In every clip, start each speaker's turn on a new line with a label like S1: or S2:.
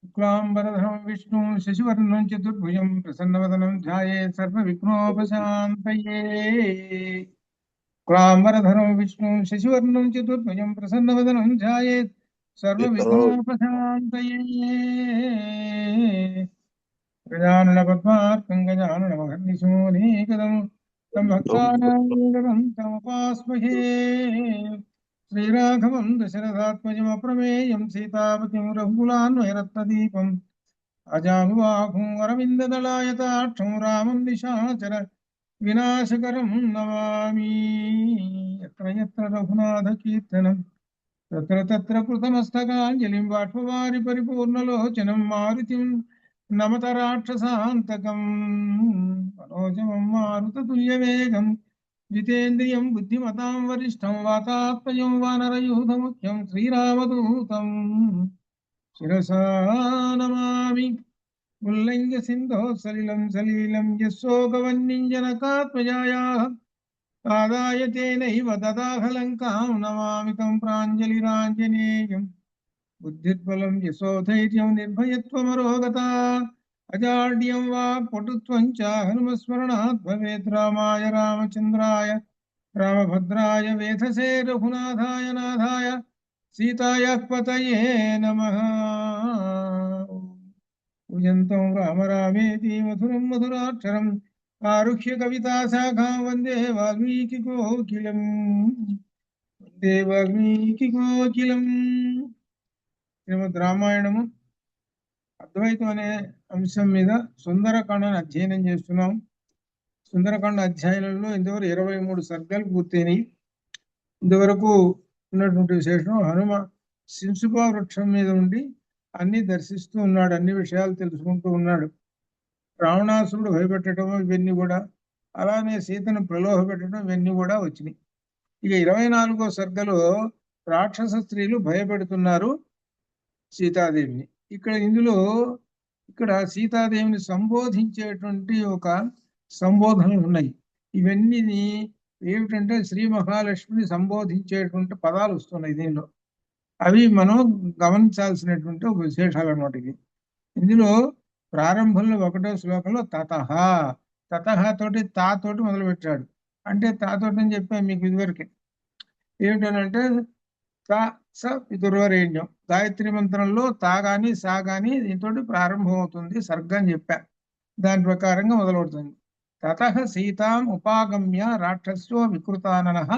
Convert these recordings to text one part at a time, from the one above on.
S1: शुक्लांबरधरं विष्णुं शशिवर्णं चतुर्भुजं प्रसन्नवदनं ध्यायेत् सर्वविघ्नोपशान्तये। शुक्लांबरधरं विष्णुं शशिवर्णं चतुर्भुजं प्रसन्नवदनं ध्यायेत् सर्वविघ्नोपशान्तये। गजाननपद्मार्कं गजाननमहर्निशोऽनेकदं तं भक्तानां तमुपास्महे। श्रीराघवं दशरथात्मजमप्रमेयं सीतापतिं रघुकुलान्वयरत्नदीपम् अजानुबाहुं अरविन्ददलायताक्षं रामं निशाचर विनाशकरं नमामि। यत्र यत्र रघुनाथकीर्तनं तत्र तत्र कृतमस्तकाञ्जलिं बाष्पवारि परिपूर्णलोचनं मारुतिं नमत राक्षसान्तकम् मनोजवं मारुततुल्यवेगं जितेन्द्रियं बुद्धिमतां वरिष्ठं वातात्मजं वानरयूथमुख्यं श्रीरामदूतं शिरसा नमामि। उल्लङ्घ्य सलिलं सलीलं यशोकवह्निं जनकात्मजायाः आदाय तेनैव ददाहलङ्कां नमामि तं प्राञ्जलिराञ्जनेयम्। बुद्धिर्बलं यशोधैर्यं निर्भयत्वमरोगता अजाड्यं वाक्पटुत्वं च हनुमस्मरणात् भवेत्। रामाय रामचन्द्राय रामभद्राय वेधसे रघुनाथाय नाथाय सीतायाः पतये नमः। पूजन्तं राम रामेति मधुरं मधुराक्षरम् आरुह्य कविताशाखां वन्दे वाल्मीकिकोकिलम्। वन्दे वाल्मीकिकोकिलम्। శ్రీమద్ రామాయణము అద్వైతం అనే అంశం మీద సుందరకాండను అధ్యయనం చేస్తున్నాం. సుందరకాండ అధ్యాయంలో ఇంతవరకు 23 సర్గలు పూర్తయినాయి. ఇంతవరకు ఉన్నటువంటి విశేషం హనుమ శింసుపా వృక్షం మీద ఉండి అన్ని దర్శిస్తూ ఉన్నాడు, అన్ని విషయాలు తెలుసుకుంటూ ఉన్నాడు. రావణాసురుడు భయపెట్టడం ఇవన్నీ కూడా, అలానే సీతను ప్రలోభ పెట్టడం ఇవన్నీ కూడా వచ్చినాయి. ఇక 24వ సర్గలో రాక్షస స్త్రీలు భయపెడుతున్నారు సీతాదేవిని. ఇక్కడ సీతాదేవిని సంబోధించేటువంటి ఒక సంబోధనలు ఉన్నాయి. ఇవన్నీ ఏమిటంటే శ్రీ మహాలక్ష్మిని సంబోధించేటువంటి పదాలు వస్తున్నాయి దీనిలో. అవి మనం గమనించాల్సినటువంటి ఒక విశేషాలు అన్నమాట. ఇందులో ప్రారంభంలో 1వ శ్లోకంలో తతః తోటి తాతోటి మొదలు పెట్టాడు. అంటే తాతోటి అని చెప్పాను మీకు ఇదివరకే. ఏమిటనంటే పితుర్వరేణ్యం, గాయత్రి మంత్రంలో తా గాని సా గాని దీంతో ప్రారంభం అవుతుంది సర్గ అని చెప్పా. దాని ప్రకారంగా మొదలవుతుంది. తతః సీతాం ఉపాగమ్య రాక్షసో వికృతాననః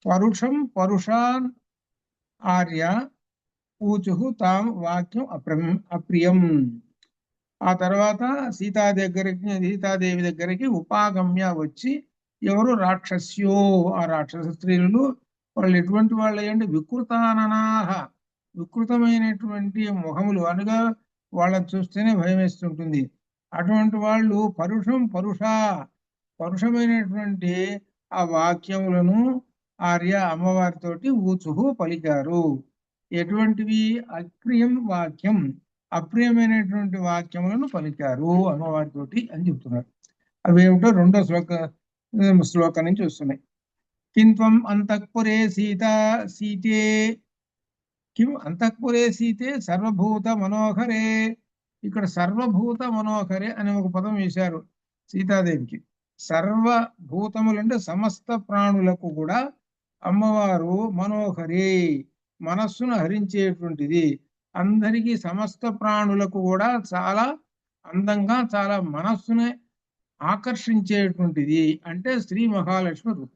S1: పరుషం పరుషాన్ ఆర్య ఊచుః తాం వాక్యం అప్రియం. ఆ తర్వాత సీతాదేవి దగ్గరికి ఉపాగమ్య వచ్చి, ఎవరు రాక్షస్యో ఆ రాక్షస స్త్రీలు, వాళ్ళు ఎటువంటి వాళ్ళు అయ్యండి, వికృతాననాహ వికృతమైనటువంటి ముఖములు, అనగా వాళ్ళని చూస్తేనే భయం వేస్తుంటుంది. అటువంటి వాళ్ళు పరుషమైనటువంటి ఆ వాక్యములను ఆర్య అమ్మవారితోటి ఊచుహు పలికారు. ఎటువంటివి? అప్రియం వాక్యం, అప్రియమైనటువంటి వాక్యములను పలికారు అమ్మవారితోటి అని చెప్తున్నారు. అవేమిటో 2వ శ్లోకం నుంచి వస్తున్నాయి. కింత్వం అంతఃపురే సీతే కిం అంతఃపురే సీతే సర్వభూత మనోహరే. ఇక్కడ సర్వభూత మనోహరే అనే ఒక పదం వేశారు సీతాదేవికి. సర్వభూతములంటే సమస్త ప్రాణులకు కూడా అమ్మవారు మనోహరే, మనస్సును హరించేటువంటిది. అందరికీ సమస్త ప్రాణులకు కూడా చాలా అందంగా, చాలా మనస్సుని ఆకర్షించేటువంటిది అంటే శ్రీ మహాలక్ష్మి రూపం.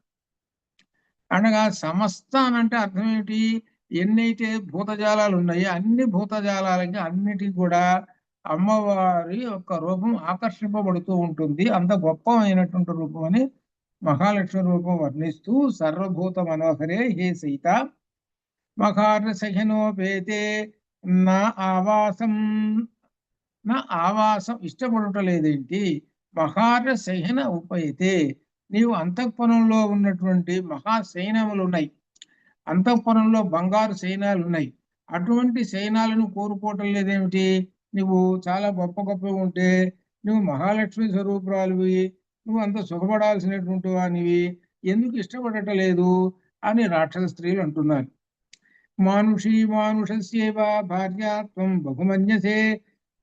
S1: అనగా సమస్త అంటే అర్థం ఏమిటి? ఎన్నైతే భూతజాలాలు ఉన్నాయో అన్ని భూతజాలాలకి అన్నిటికీ కూడా అమ్మవారి యొక్క రూపం ఆకర్షింపబడుతూ ఉంటుంది. అంత గొప్పమైనటువంటి రూపం అని మహాలక్ష్మి రూపం వర్ణిస్తూ, సర్వభూత మనోహరే హే సీత మహార్య సహనోపేతే నా ఆవాసం ఇష్టపడటలేదేంటి? మహార్య సహన ఉపేతే, నీవు అంతఃపురంలో ఉన్నటువంటి మహాశయనములు ఉన్నాయి, అంతఃపురంలో బంగారు శయనాలు ఉన్నాయి, అటువంటి శయనాలను కోరుకోవటం లేదేమిటి? నువ్వు చాలా గొప్ప గొప్పగా ఉంటే నువ్వు మహాలక్ష్మి స్వరూపురాలువి, నువ్వు అంత సుఖపడాల్సినటువంటి వానివి, ఎందుకు ఇష్టపడటలేదు అని రాక్షస స్త్రీలు అంటున్నారు. మానుషీ మానుషస్యేవ భార్యాత్వం బహుమన్యసే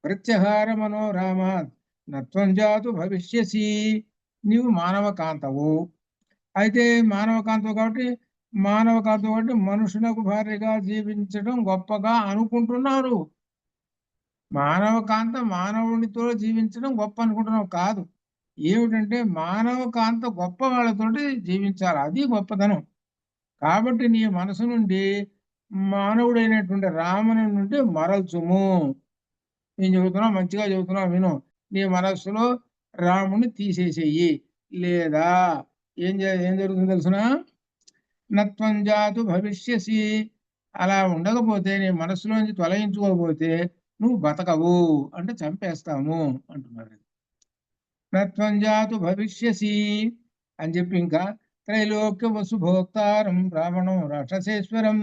S1: ప్రత్యహార మనోరామాత్ నత్వం జాతు భవిష్యసి. నీవు మానవ కాంతవు, అయితే మానవ కాంతం కాబట్టి మనుషులకు భార్యగా జీవించడం గొప్పగా అనుకుంటున్నారు. మానవ కాంత మానవునితో జీవించడం గొప్ప అనుకుంటున్నావు కాదు. ఏమిటంటే మానవ కాంత గొప్ప వాళ్ళతోటి జీవించాలి, అది గొప్పతనం. కాబట్టి నీ మనసు నుండి మానవుడైనటువంటి రాముని నుండి మరల్చుము. నేను చెబుతున్నా, మంచిగా చెబుతున్నా విను. నీ మనస్సులో రాముని తీసేసేయి, లేదా ఏం జరుగుతుందో తెలుసున, నత్వం జాతు భవిష్యసి. అలా ఉండకపోతే, నీ మనసులోంచి తొలగించుకోకపోతే నువ్వు బతకవు, అంటే చంపేస్తాము అంటున్నారు. నత్వం జాతు భవిష్యసి అని చెప్పి ఇంకా త్రైలోక్య వసుభోక్తారం రావణం రాక్షసేశ్వరం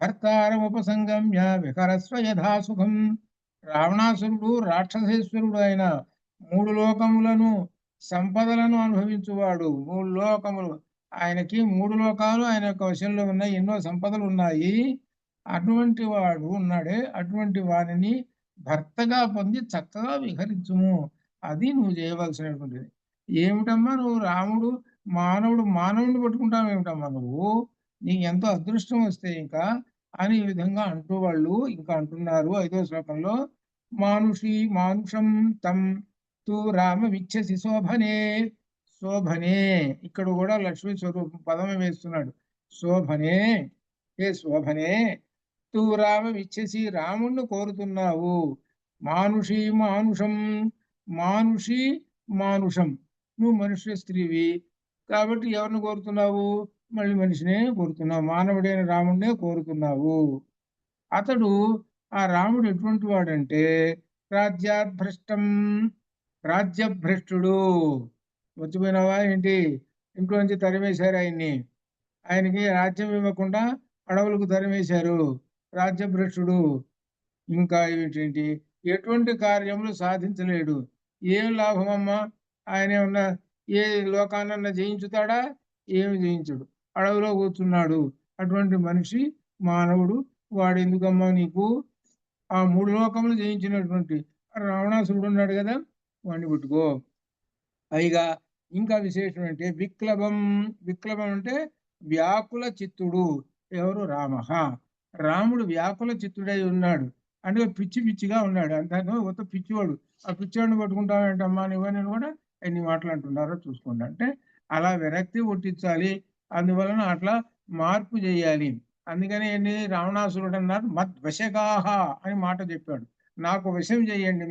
S1: భర్తారం ఉపసంగమ్య వికరస్వ యథాసుఖం. రావణాసురుడు రాక్షసేశ్వరుడు అయిన 3 లోకములను సంపదలను అనుభవించువాడు. 3 లోకములు ఆయనకి, 3 లోకాలు ఆయన యొక్క వశంలో ఉన్నాయి, ఎన్నో సంపదలు ఉన్నాయి. అటువంటి వాడు ఉన్నాడే, అటువంటి వారిని భర్తగా పొంది చక్కగా విహరించుము. అది నువ్వు చేయవలసినటువంటిది. ఏమిటమ్మా నువ్వు రాముడు మానవుడిని పట్టుకుంటావు ఏమిటమ్మా నువ్వు, నీకు ఎంతో అదృష్టం వస్తే ఇంకా అని ఈ విధంగా అంటూ వాళ్ళు ఇంకా అంటున్నారు 5వ శ్లోకంలో. మానుషి మానుషం తం తు రామ విచ్చసి శోభనే. శోభనే ఇక్కడ కూడా లక్ష్మీ స్వరూపం పదమే వేస్తున్నాడు. శోభనే, ఏ శోభనే, తు రామ విచ్చసి రాముణ్ణి కోరుతున్నావు. మానుషి మానుషం, మానుషి మానుషం, నువ్వు మనుష్య స్త్రీవి కాబట్టి ఎవరిని కోరుతున్నావు, మళ్ళీ మనిషినే కోరుతున్నావు, మానవుడైన రాముడినే కోరుతున్నావు. అతడు ఆ రాముడు ఎటువంటి వాడంటే రాజ్యాద్భ్రష్టం, రాజ్యభ్రష్టుడు. వచ్చిపోయినావా ఏంటి, ఇంట్లోంచి తరిమేశారు ఆయనకి రాజ్యం ఇవ్వకుండా అడవులకు తరిమేశారు, రాజ్యభ్రష్టుడు. ఇంకా ఏమిటేంటి, ఎటువంటి కార్యములు సాధించలేడు. ఏం లాభమమ్మా, ఆయన ఏమన్నా ఏ లోకానన్నా జయించుతాడా, ఏమి జయించడు, అడవిలో కూర్చున్నాడు. అటువంటి మనిషి మానవుడు, వాడు ఎందుకమ్మా నీకు. ఆ 3 లోకములు జయించినటువంటి రావణాసురుడు ఉన్నాడు కదా, వాడిని పెట్టుకో. పైగా ఇంకా విశేషం అంటే విక్లవం. విక్లవం అంటే వ్యాకుల చిత్తుడు. ఎవరు, రామ. రాముడు వ్యాకుల చిత్తుడై ఉన్నాడు అంటే పిచ్చి పిచ్చిగా ఉన్నాడు, అంతగా కొత్త పిచ్చివాడు. ఆ పిచ్చివాడిని పట్టుకుంటావేంటమ్మా నువ్వని కూడా ఎన్ని మాటలు అంటున్నారో చూసుకోండి. అంటే అలా విరక్తి పుట్టించాలి, అందువలన అట్లా మార్పు చేయాలి. అందుకని ఏంటి, రావణాసురుడు అన్నారు మద్వశగాహ అని మాట చెప్పాడు. నాకు వశం చేయండి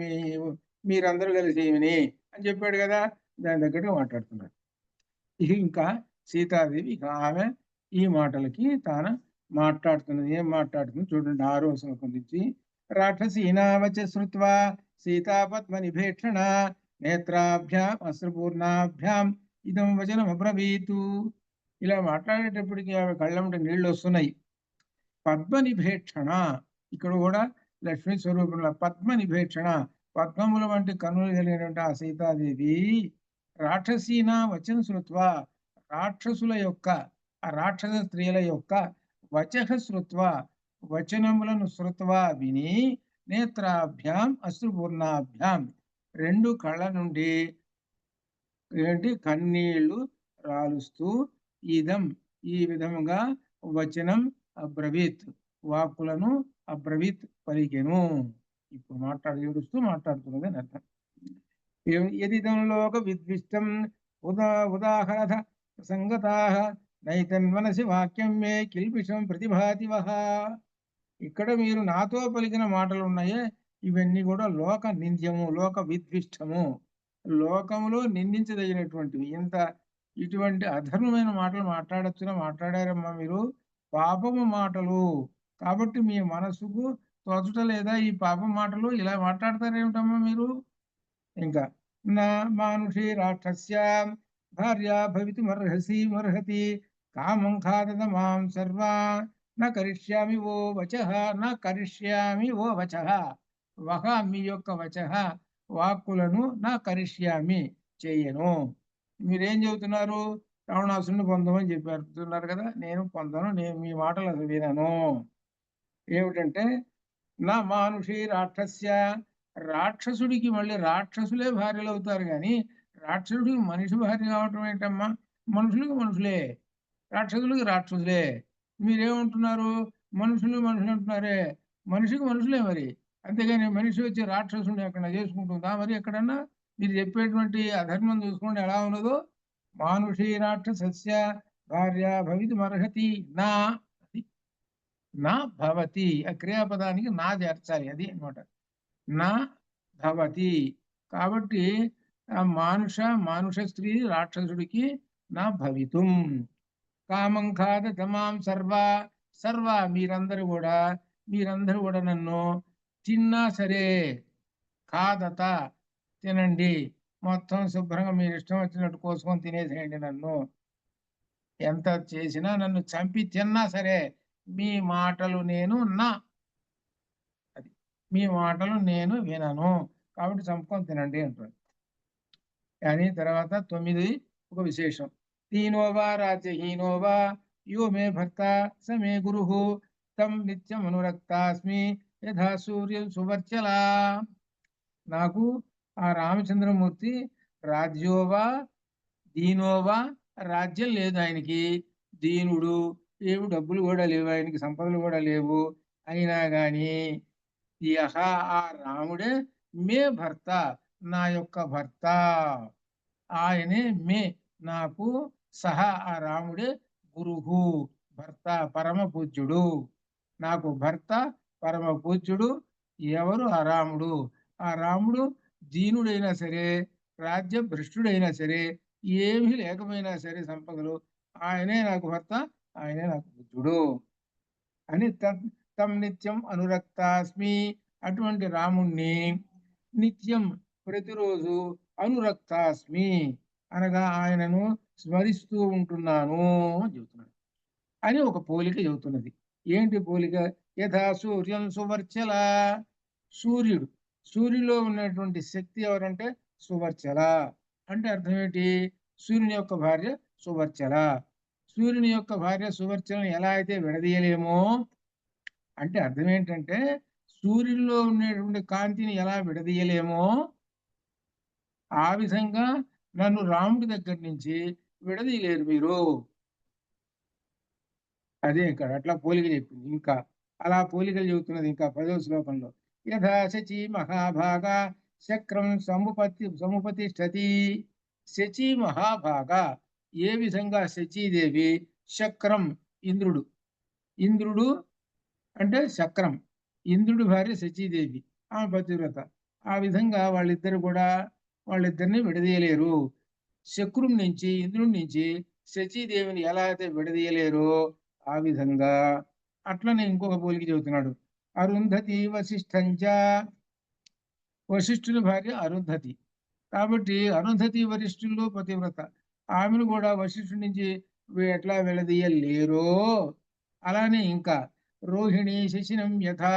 S1: మీరందరూ కలిసి ఏమని అని చెప్పాడు కదా, దాని దగ్గరగా మాట్లాడుతున్నాడు. ఇంకా సీతాదేవి ఇక ఆమె ఈ మాటలకి తాను మాట్లాడుతున్నది. ఏం మాట్లాడుతుంది చూడండి 6వ శ్లోకం నుంచి. రాక్షసీనావచ శ్రుత్వా సీతాపద్మ నిభేక్షణ నేత్రాభ్యాం అశ్రుపూర్ణాభ్యాం ఇదం వచనం అబ్రవీతు. ఇలా మాట్లాడేటప్పటికి ఆమె కళ్ళంట నీళ్లు వస్తున్నాయి. పద్మ నిభేక్షణ, ఇక్కడ కూడా లక్ష్మీ స్వరూపంలో పద్మ నిభేక్షణ, పద్మముల వంటి కన్నులు కలిగినటువంటి ఆ సీతాదేవి రాక్షసీనా వచన శృత్వ, రాక్షసుల యొక్క, ఆ రాక్షస స్త్రీల యొక్క వచః శృత్వ, వచనములను శృత్వ విని నేత్రాభ్యాం అశ్రుపూర్ణాభ్యాం, 2 కళ్ళ నుండి కన్నీళ్లు రాలుస్తూ ఇదం ఈ విధముగా వచనం అబ్రవీత్, వాక్కులను అబ్రవీత్ పలికెను. ఇప్పుడు ఏడుస్తూ మాట్లాడుతున్నది అని అర్థం. యదిదంలోక విద్విష్టం ఉదాహరణ సంగతాః నైతన్మనసి వాక్యం మే కిల్బిషం ప్రతిభాతి వహ. ఇక్కడ మీరు నాతో పలికిన మాటలు ఉన్నాయే, ఇవన్నీ కూడా లోక నింద్యము, లోక విద్విష్టము, లోకములో నిందించదగినటువంటివి. ఇటువంటి అధర్మమైన మాటలు మాట్లాడారమ్మా మీరు, పాపము మాటలు. కాబట్టి మీ మనసుకు తోచట లేదా ఈ పాప మాటలు, ఇలా మాట్లాడతారేమిటమ్మా మీరు. ఇంకా నా మానుషి రాక్షస్య భార్య భవితి మర్హతి కామం ఖాదద మాం సర్వా నా కరిష్యామి ఓ వచః, నా కరిష్యామి ఓ వచః, వహ మీ యొక్క వచః వాక్కులను నా కరిష్యామి చేయను. మీరేం చెబుతున్నారు, రావణాసురుని పొందమని చెప్తున్నారు కదా, నేను పొందను, నేను మీ మాటలు అసలు వినను. ఏమిటంటే నా మానుషి రాక్షస్య, రాక్షసుడికి మళ్ళీ రాక్షసులే భార్యలు అవుతారు కానీ రాక్షసుడికి మనిషి భార్య కావటం ఏంటమ్మా? మనుషులకి మనుషులే, రాక్షసులకి రాక్షసులే. మీరేమంటున్నారు? మనుషులు మనుషులు అంటున్నారే, మనిషికి మనుషులే మరి. అంతేగాని మనిషి వచ్చి రాక్షసుని ఎక్కడ చేసుకుంటుందా మరి? ఎక్కడన్నా మీరు చెప్పేటువంటి అధర్మం చూసుకోండి ఎలా ఉన్నదో. మానుషి రాక్షసస్య భార్య భవితుమర్హతి నా, అది నా భవతి. ఆ క్రియాపదానికి నా చేర్చాలి, అది అన్నమాట. నా భవతి. కాబట్టి ఆ మానుష స్త్రీ రాక్షసుడికి నా భవితుం. కామం ఖాద తమాం సర్వ మీరందరూ కూడా నన్ను తిన్నా సరే, ఖాదత తినండి, మొత్తం శుభ్రంగా మీరు ఇష్టం వచ్చినట్టు కోసుకొని తినేసేయండి నన్ను. ఎంత చేసినా నన్ను చంపి తిన్నా సరే మీ మాటలు నేను అది మీ మాటలు నేను వినను, కాబట్టి చంపుకొని తినండి అంటాడు. కానీ తర్వాత 9 ఒక విశేషం. దీనోవా రాజ్యహీనోవా యో మే భర్త స మే గురు తం నిత్యం అనురక్తాస్మి యథా సూర్యం సువర్చలా. నాకు ఆ రామచంద్రమూర్తి రాజ్యోవా దీనోవా, రాజ్యం లేదు ఆయనకి, దీనుడు, ఏమి డబ్బులు కూడా లేవు ఆయనకి, సంపదలు కూడా లేవు. అయినా గాని యహ, ఆ రాముడే మే భర్త, నా యొక్క భర్త. ఆయనే మే, నాకు, సహ, ఆ రాముడే, గురుహు, భర్త, పరమ పూజ్యుడు. నాకు భర్త, పరమ పూజ్యుడు ఎవరు? ఆ రాముడు. ఆ రాముడు దీనుడైనా సరే, రాజ్య భ్రష్టుడైనా సరే, ఏమీ లేకపోయినా సరే సంపదలు, ఆయనే నాకు భర్త, ఆయనే నాకు పూజ్యుడు అని తం నిత్యం అనురక్తాస్మి. అటువంటి రాముణ్ణి నిత్యం, ప్రతిరోజు, అనురక్తాస్మి అనగా ఆయనను స్మరిస్తూ ఉంటున్నాను అని చెబుతున్నాడు. అని ఒక పోలిక చెబుతున్నది. ఏంటి పోలిక? యథా సూర్యం సువర్చల, సూర్యుడు, సూర్యులో ఉన్నటువంటి శక్తి ఎవరంటే సువర్చల. అంటే అర్థం ఏంటి? సూర్యుని యొక్క భార్య సువర్చల. సూర్యుని యొక్క భార్య సువర్చలను ఎలా అయితే విడదీయలేమో, అంటే అర్థం ఏంటంటే సూర్యుల్లో ఉండేటువంటి కాంతిని ఎలా విడదీయలేమో ఆ విధంగా నన్ను రాముడి దగ్గర నుంచి విడదీయలేరు మీరు. అదే ఇక్కడ అట్లా పోలిక చెప్పింది. ఇంకా అలా పోలికలు చెబుతున్నది ఇంకా 10వ శ్లోకంలో. యథా శచి మహాభాగ చక్రం సముపతిష్టతి. శచి మహాభాగ, ఏ విధంగా శచీదేవి చక్రం, ఇంద్రుడు, ఇంద్రుడు అంటే చక్రం, ఇంద్రుడి భార్య శచీదేవి, ఆమె పతివ్రత. ఆ విధంగా వాళ్ళిద్దరిని విడదీయలేరు. శక్రుడి నుంచి, ఇంద్రుడి నుంచి శచీదేవిని ఎలా అయితే విడదీయలేరో ఆ విధంగా. అట్లనే ఇంకొక పోలికి చెబుతున్నాడు. అరుంధతి వశిష్ఠంచ, వశిష్ఠుని భార్య అరుంధతి. కాబట్టి అరుంధతి వశిష్ఠుల్లో పతివ్రత, ఆమెను కూడా వశిష్ఠుడి నుంచి ఎట్లా విడదీయలేరో అలానే ఇంకా రోహిణి శశినం యథా,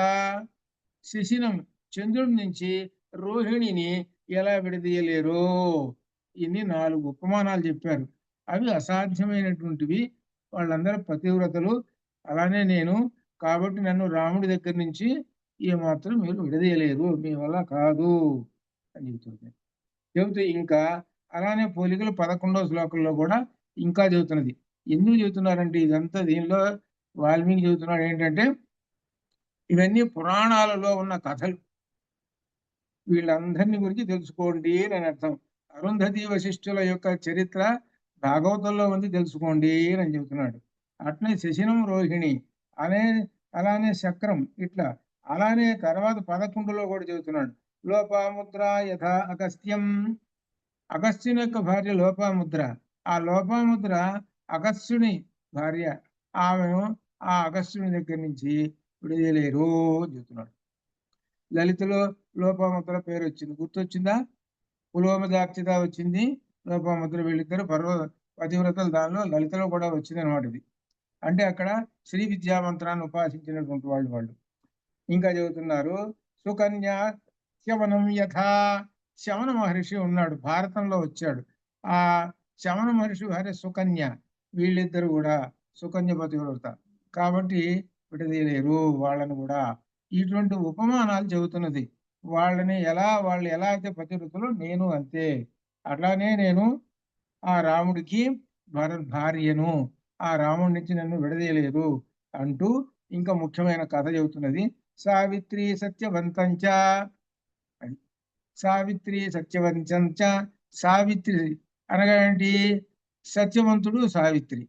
S1: శశినం చంద్రుడి నుంచి రోహిణిని ఎలా విడదీయలేరో. ఇన్ని 4 ఉపమానాలు చెప్పారు. అవి అసాధ్యమైనటువంటివి. వాళ్ళందరూ పతివ్రతలు, అలానే నేను. కాబట్టి నన్ను రాముడి దగ్గర నుంచి ఏమాత్రం మీరు విడదీయలేరు, మీ వల్ల కాదు అని చెబుతూ ఇంకా అలానే పోలికలు 11వ శ్లోకంలో కూడా ఇంకా చెబుతున్నది. ఎందుకు చెబుతున్నారంటే ఇదంతా దీనిలో వాల్మీకి చెబుతున్నాడు ఏంటంటే ఇవన్నీ పురాణాలలో ఉన్న కథలు, వీళ్ళందరినీ గురించి తెలుసుకోండి అని అర్థం. అరుంధతి వశిష్ఠుల యొక్క చరిత్ర భాగవతంలో ఉంది, తెలుసుకోండి అని చెబుతున్నాడు. అట్లనే శశినం రోహిణి అనే, అలానే చక్రం, ఇట్లా అలానే తర్వాత 11లో కూడా చెబుతున్నాడు. లోపాముద్ర యథా అగస్త్యం, అగస్త్యుని యొక్క భార్య లోపాముద్ర. ఆ లోపాముద్ర అగస్త్యుని భార్య, ఆమెను ఆ అగస్త్యుని దగ్గర నుంచి విడుదలేరు చెబుతున్నాడు. లలితలో లోపాముద్ర పేరు వచ్చింది, గుర్తొచ్చిందా? పులోమదార్చిత వచ్చింది, లోపాముద్ర, వీళ్ళిద్దరు పతివ్రతలు. దానిలో లలితలో కూడా వచ్చింది అనమాట. ఇది అంటే అక్కడ శ్రీ విద్యామంత్రాన్ని ఉపాసించినటువంటి వాళ్ళు. ఇంకా చెబుతున్నారు సుకన్య శవనం యథా, శమన మహర్షి ఉన్నాడు, భారతంలో వచ్చాడు. ఆ శమన మహర్షి భార్య సుకన్య, వీళ్ళిద్దరు కూడా సుకన్య పతివ్రత. కాబట్టి విడదీయలేరు వాళ్ళని కూడా. ఇటువంటి ఉపమానాలు చెబుతున్నది. వాళ్ళు ఎలా అయితే పతివ్రతలో నేను అంతే, అట్లానే నేను ఆ రాముడికి భార్యను, ఆ రాముడి నుంచి నన్ను విడదీయలేరు అంటూ ఇంకా ముఖ్యమైన కథ చెబుతున్నది. సావిత్రి సత్యవంతంచ, అది సావిత్రి సత్యవంతంచ. సావిత్రి అనగా ఏంటి? సత్యవంతుడు సావిత్రి.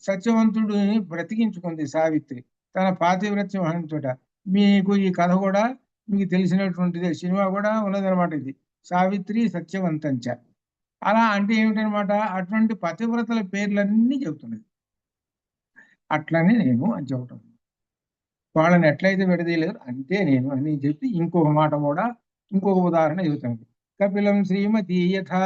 S1: సత్యవంతుడిని బ్రతికించుకుంది సావిత్రి తన పాతివ్రత్యం అనంతట. మీకు ఈ కథ కూడా మీకు తెలిసినటువంటిదే, సినిమా కూడా ఉన్నదనమాట ఇది, సావిత్రి సత్యవంతంచ. అలా అంటే ఏమిటనమాట? అటువంటి పతివ్రతల పేర్లన్నీ చెబుతున్నది. అట్లనే నేను అని చెప్పటం, వాళ్ళని ఎట్లయితే విడదీయలేరు అంతే నేను అని చెప్పి ఇంకొక మాట కూడా, ఇంకొక ఉదాహరణ చెబుతుంది. కపిలం శ్రీమతి యథా,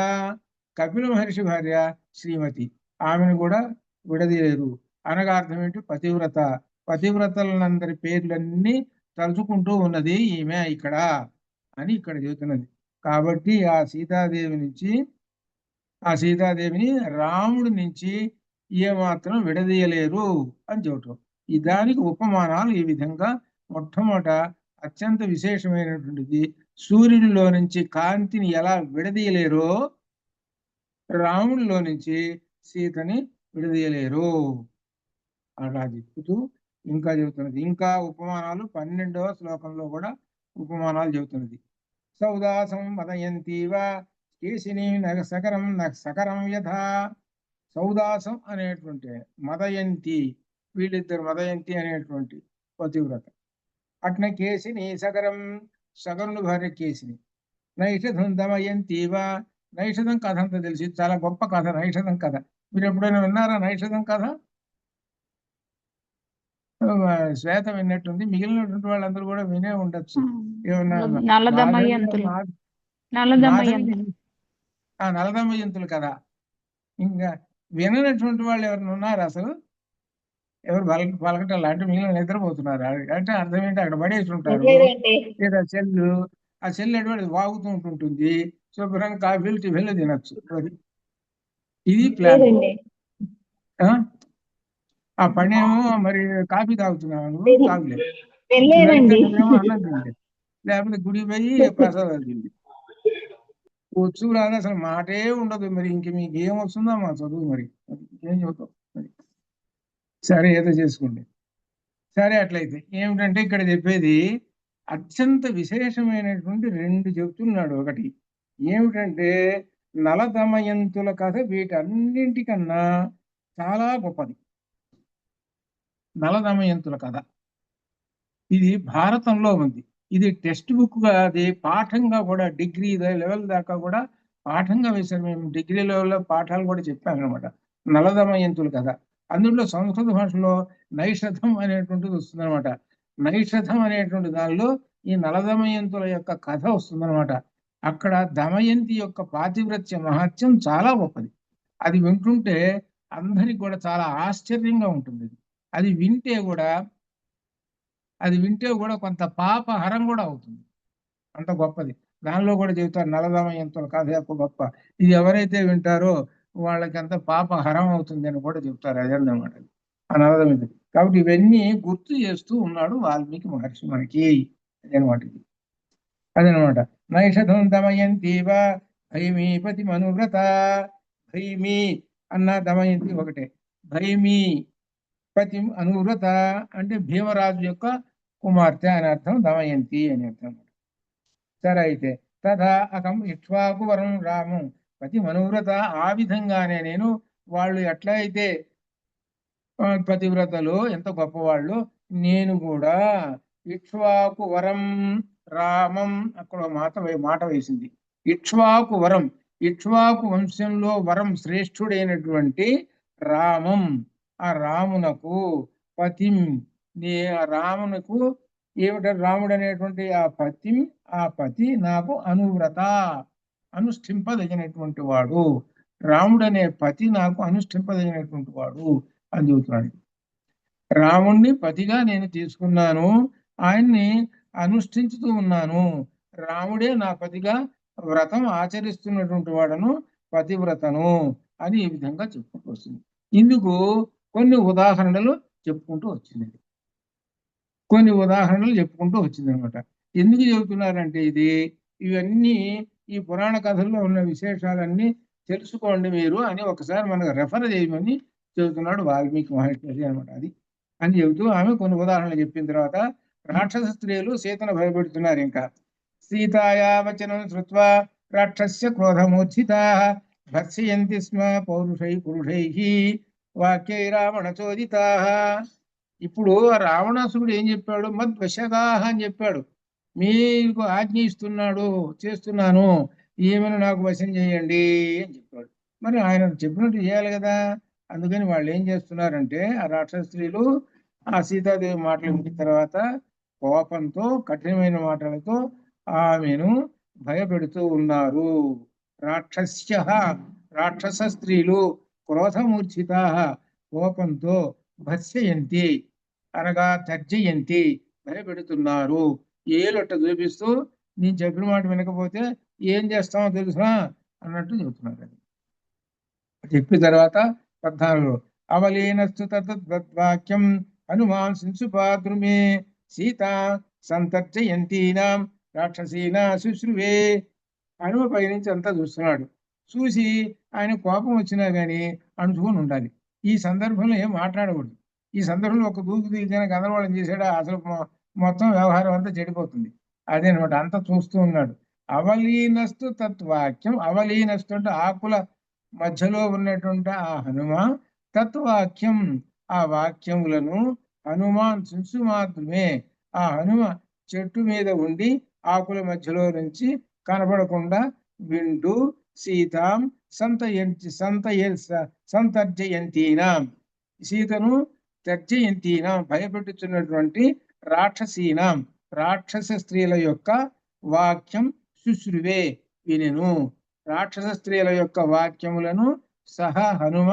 S1: కపిల మహర్షి భార్య శ్రీమతి, ఆమెను కూడా విడదీయలేరు. అనగా అర్థం ఏంటి? పతివ్రత. పతివ్రతలందరి పేర్లన్నీ తలుచుకుంటూ ఉన్నది ఈమె ఇక్కడ అని ఇక్కడ చెబుతున్నది. కాబట్టి ఆ సీతాదేవిని రాముడి నుంచి ఏమాత్రం విడదీయలేరు అని చెప్పటం. ఈ దానికి ఉపమానాలు ఈ విధంగా. మొట్టమొదట అత్యంత విశేషమైనటువంటిది, సూర్యుడిలో నుంచి కాంతిని ఎలా విడదీయలేరో రాముడిలో నుంచి సీతని విడదీయలేరు అలా చెప్తూ ఇంకా చెబుతున్నది. ఇంకా ఉపమానాలు 12వ శ్లోకంలో కూడా ఉపమానాలు చెబుతున్నది. సౌదాసం మదయంతీవ కేశిని సకరం సకరం యథా. సౌదాసం అనేటువంటి మదయంతి, వీళ్ళిద్దరు మదయంతి అనేటువంటి పతివ్రత. అట్నే కేశిని సగరం, సగరుని భార్య కేశిని. నైషధం దమయంతీవ, నైషధం కథ అంతా తెలిసి, చాలా గొప్ప కథ నైషధం కథ. మీరు ఎప్పుడైనా విన్నారా నైషధం కథ? శ్వేత విన్నట్టుంది, మిగిలినటువంటి వాళ్ళందరూ కూడా వినే ఉండొచ్చు. ఏమన్నా నలదమయంతులు కదా. ఇంకా విననటువంటి వాళ్ళు ఎవరైనా ఉన్నారు అసలు? ఎవరు పలకటం లాంటి మిగిలిన నిద్రపోతున్నారు అంటే అర్థం ఏంటి? అక్కడ పడేసి ఉంటారు. లేదా చెల్లు, ఆ చెల్లు ఎటువంటి వాగుతూ ఉంటుంటుంది, శుభ్రంగా కాఫీలు టిఫిన్లు తినచ్చు. ఇది ప్లాన్. ఆ పనేమో మరి కాఫీ తాగుతున్నావు నువ్వు, తాగులేదు. నువ్వేమో అన్నం తినలేదు, లేకపోతే గుడి పోయి ప్రసాదాలు తింది. వచ్చు రాదు అసలు మాటే ఉండదు. మరి ఇంక మీకు ఏం వస్తుందో మా చదువు, మరి ఏం చదువుతాం మరి. సరే ఏదో చేసుకోండి. సరే అట్లయితే ఏమిటంటే ఇక్కడ చెప్పేది అత్యంత విశేషమైనటువంటి 2 చెప్తున్నాడు. ఒకటి ఏమిటంటే నలదమయంతుల కథ వీటన్నింటికన్నా చాలా గొప్పది. నలదమయంతుల కథ ఇది భారతంలో ఉంది. ఇది టెక్స్ట్ బుక్ గా, అది పాఠంగా కూడా, డిగ్రీ లెవెల్ దాకా కూడా పాఠంగా వేశారు. మేము డిగ్రీ లెవెల్లో పాఠాలు కూడా చెప్పాను అనమాట. నలదమయంతుల కథ. అందులో సంస్కృత భాషలో నైషధం అనేటువంటిది వస్తుందన్నమాట. నైషధం అనేటువంటి దానిలో ఈ నలదమయంతుల యొక్క కథ వస్తుందన్నమాట. అక్కడ దమయంతి యొక్క పాతివ్రత్య మహత్యం చాలా గొప్పది. అది వింటుంటే అందరికి కూడా చాలా ఆశ్చర్యంగా ఉంటుంది. అది వింటే కూడా కొంత పాపహరం కూడా అవుతుంది, అంత గొప్పది. దానిలో కూడా చెబుతారు నలదమయంతుల కథ యొక్క గొప్ప. ఇది ఎవరైతే వింటారో వాళ్ళకి అంత పాపహరం అవుతుంది అని కూడా చెబుతారు. అదన్నమాట ఆ నలదమయంతి. కాబట్టి ఇవన్నీ గుర్తు చేస్తూ ఉన్నాడు వాల్మీకి మహర్షి మనకి. అదనమాట. నైషధం దమయంతీవ భైమీపతి మనువ్రత. భైమి అన్న దమయంతి ఒకటే. భైమి పతి అనువ్రత అంటే భీమరాజు యొక్క కుమార్తె అని అర్థం, దమయంతి అని అర్థం. సరే అయితే తథా అకం ఇక్ష్వాకు వరం రాము పతి మనువ్రత. ఆ విధంగానే నేను, వాళ్ళు ఎట్లయితే పతివ్రతలు ఎంత గొప్పవాళ్ళు, నేను కూడా ఇక్ష్వాకు వరం రామం, అక్కడ మాట వేసింది. ఇక్ష్వాకు వరం, ఇక్ష్వాకు వంశంలో వరం శ్రేష్ఠుడైనటువంటి రామం, ఆ రామునకు పతిం, రామునకు ఏమిట రాముడు అనేటువంటి ఆ పతి నాకు అనువ్రత, అనుష్ఠింపదగినటువంటి వాడు. రాముడు అనే పతి నాకు అనుష్ఠింపదగినటువంటి వాడు అని చెబుతున్నాడు. రాముణ్ణి పతిగా నేను తీసుకున్నాను, ఆయన్ని అనుష్ఠించుతూ ఉన్నాను. రాముడే నా పతిగా వ్రతం ఆచరిస్తున్నటువంటి వాడను, పతివ్రతను అని ఈ విధంగా చెప్పుకుంటూ వస్తుంది. ఇందుకు కొన్ని ఉదాహరణలు చెప్పుకుంటూ వచ్చింది. కొన్ని ఉదాహరణలు చెప్పుకుంటూ వచ్చిందనమాట. ఎందుకు చెబుతున్నారంటే ఇవన్నీ ఈ పురాణ కథల్లో ఉన్న విశేషాలన్నీ తెలుసుకోండి మీరు అని ఒకసారి మనకు రెఫర్ చేయమని చెబుతున్నాడు వాల్మీకి మహర్షి అనమాట. అది అని చెబుతూ ఆమె కొన్ని ఉదాహరణలు చెప్పిన తర్వాత రాక్షస స్త్రీలు సీతను భయపెడుతున్నారు. ఇంకా సీతాయా వచనం శ్రుత్వా రాక్షస్య క్రోధమూర్ఛితా భర్షయంతి స్మ పురుషై వాక్యై రావణ చోదితా. ఇప్పుడు ఆ రావణాసురుడు ఏం చెప్పాడు? మద్వశగాహ అని చెప్పాడు. మీకు ఆజ్ఞ ఇస్తున్నాడు, చేస్తున్నాను, ఈమెను నాకు వశం చేయండి అని చెప్పాడు. మరి ఆయన చెప్పినట్టు చేయాలి కదా. అందుకని వాళ్ళు ఏం చేస్తున్నారంటే ఆ రాక్షస స్త్రీలు ఆ సీతాదేవి మాటలు విన్న తర్వాత కోపంతో కఠినమైన మాటలతో ఆమెను భయపెడుతూ ఉన్నారు. రాక్షస్య రాక్షస స్త్రీలు క్రోధమూర్ఛిత కోపంతో భస్యయంతి అనగా తర్జయంతి భయపెడుతున్నారు. ఏలొట్ట చూపిస్తూ నేను చెప్పిన మాట వినకపోతే ఏం చేస్తామో తెలుసునా అన్నట్టు చెబుతున్నారు. అది చెప్పిన తర్వాత 14 అవలీనస్తు తద్వాక్యం హనుమాన్ శింశుపాద్రుమే సీత సంతర్జయంతీనాం రాక్షసీనా శుశ్రువే. హనుమ పైనుంచి అంతా చూస్తున్నాడు. చూసి ఆయన కోపం వచ్చినా గాని అణుచుకొని ఉండాలి. ఈ సందర్భంలో ఏం మాట్లాడకూడదు. ఈ సందర్భంలో ఒక దూకు దిగిన గందరగోళం చేసాడా అసలు మొత్తం వ్యవహారం అంతా చెడిపోతుంది. అదేనమాట, అంతా చూస్తూ ఉన్నాడు. అవలీనస్తు తత్వాక్యం, అవలీనస్తు అంటే ఆకుల మధ్యలో ఉన్నటువంటి ఆ హనుమ, తత్వాక్యం ఆ వాక్యములను, హనుమాన్ శిశు మాత్రమే ఆ హనుమ చెట్టు మీద ఉండి ఆకుల మధ్యలో నుంచి కనబడకుండా వింటూ సీతాం సంతర్జయంతీనాం సీతను తర్జయంతీనాం భయపెట్టుచున్నటువంటి రాక్షసీనాం రాక్షస స్త్రీల యొక్క వాక్యం శుశ్రువే వినెను. రాక్షస స్త్రీల యొక్క వాక్యములను సహా హనుమ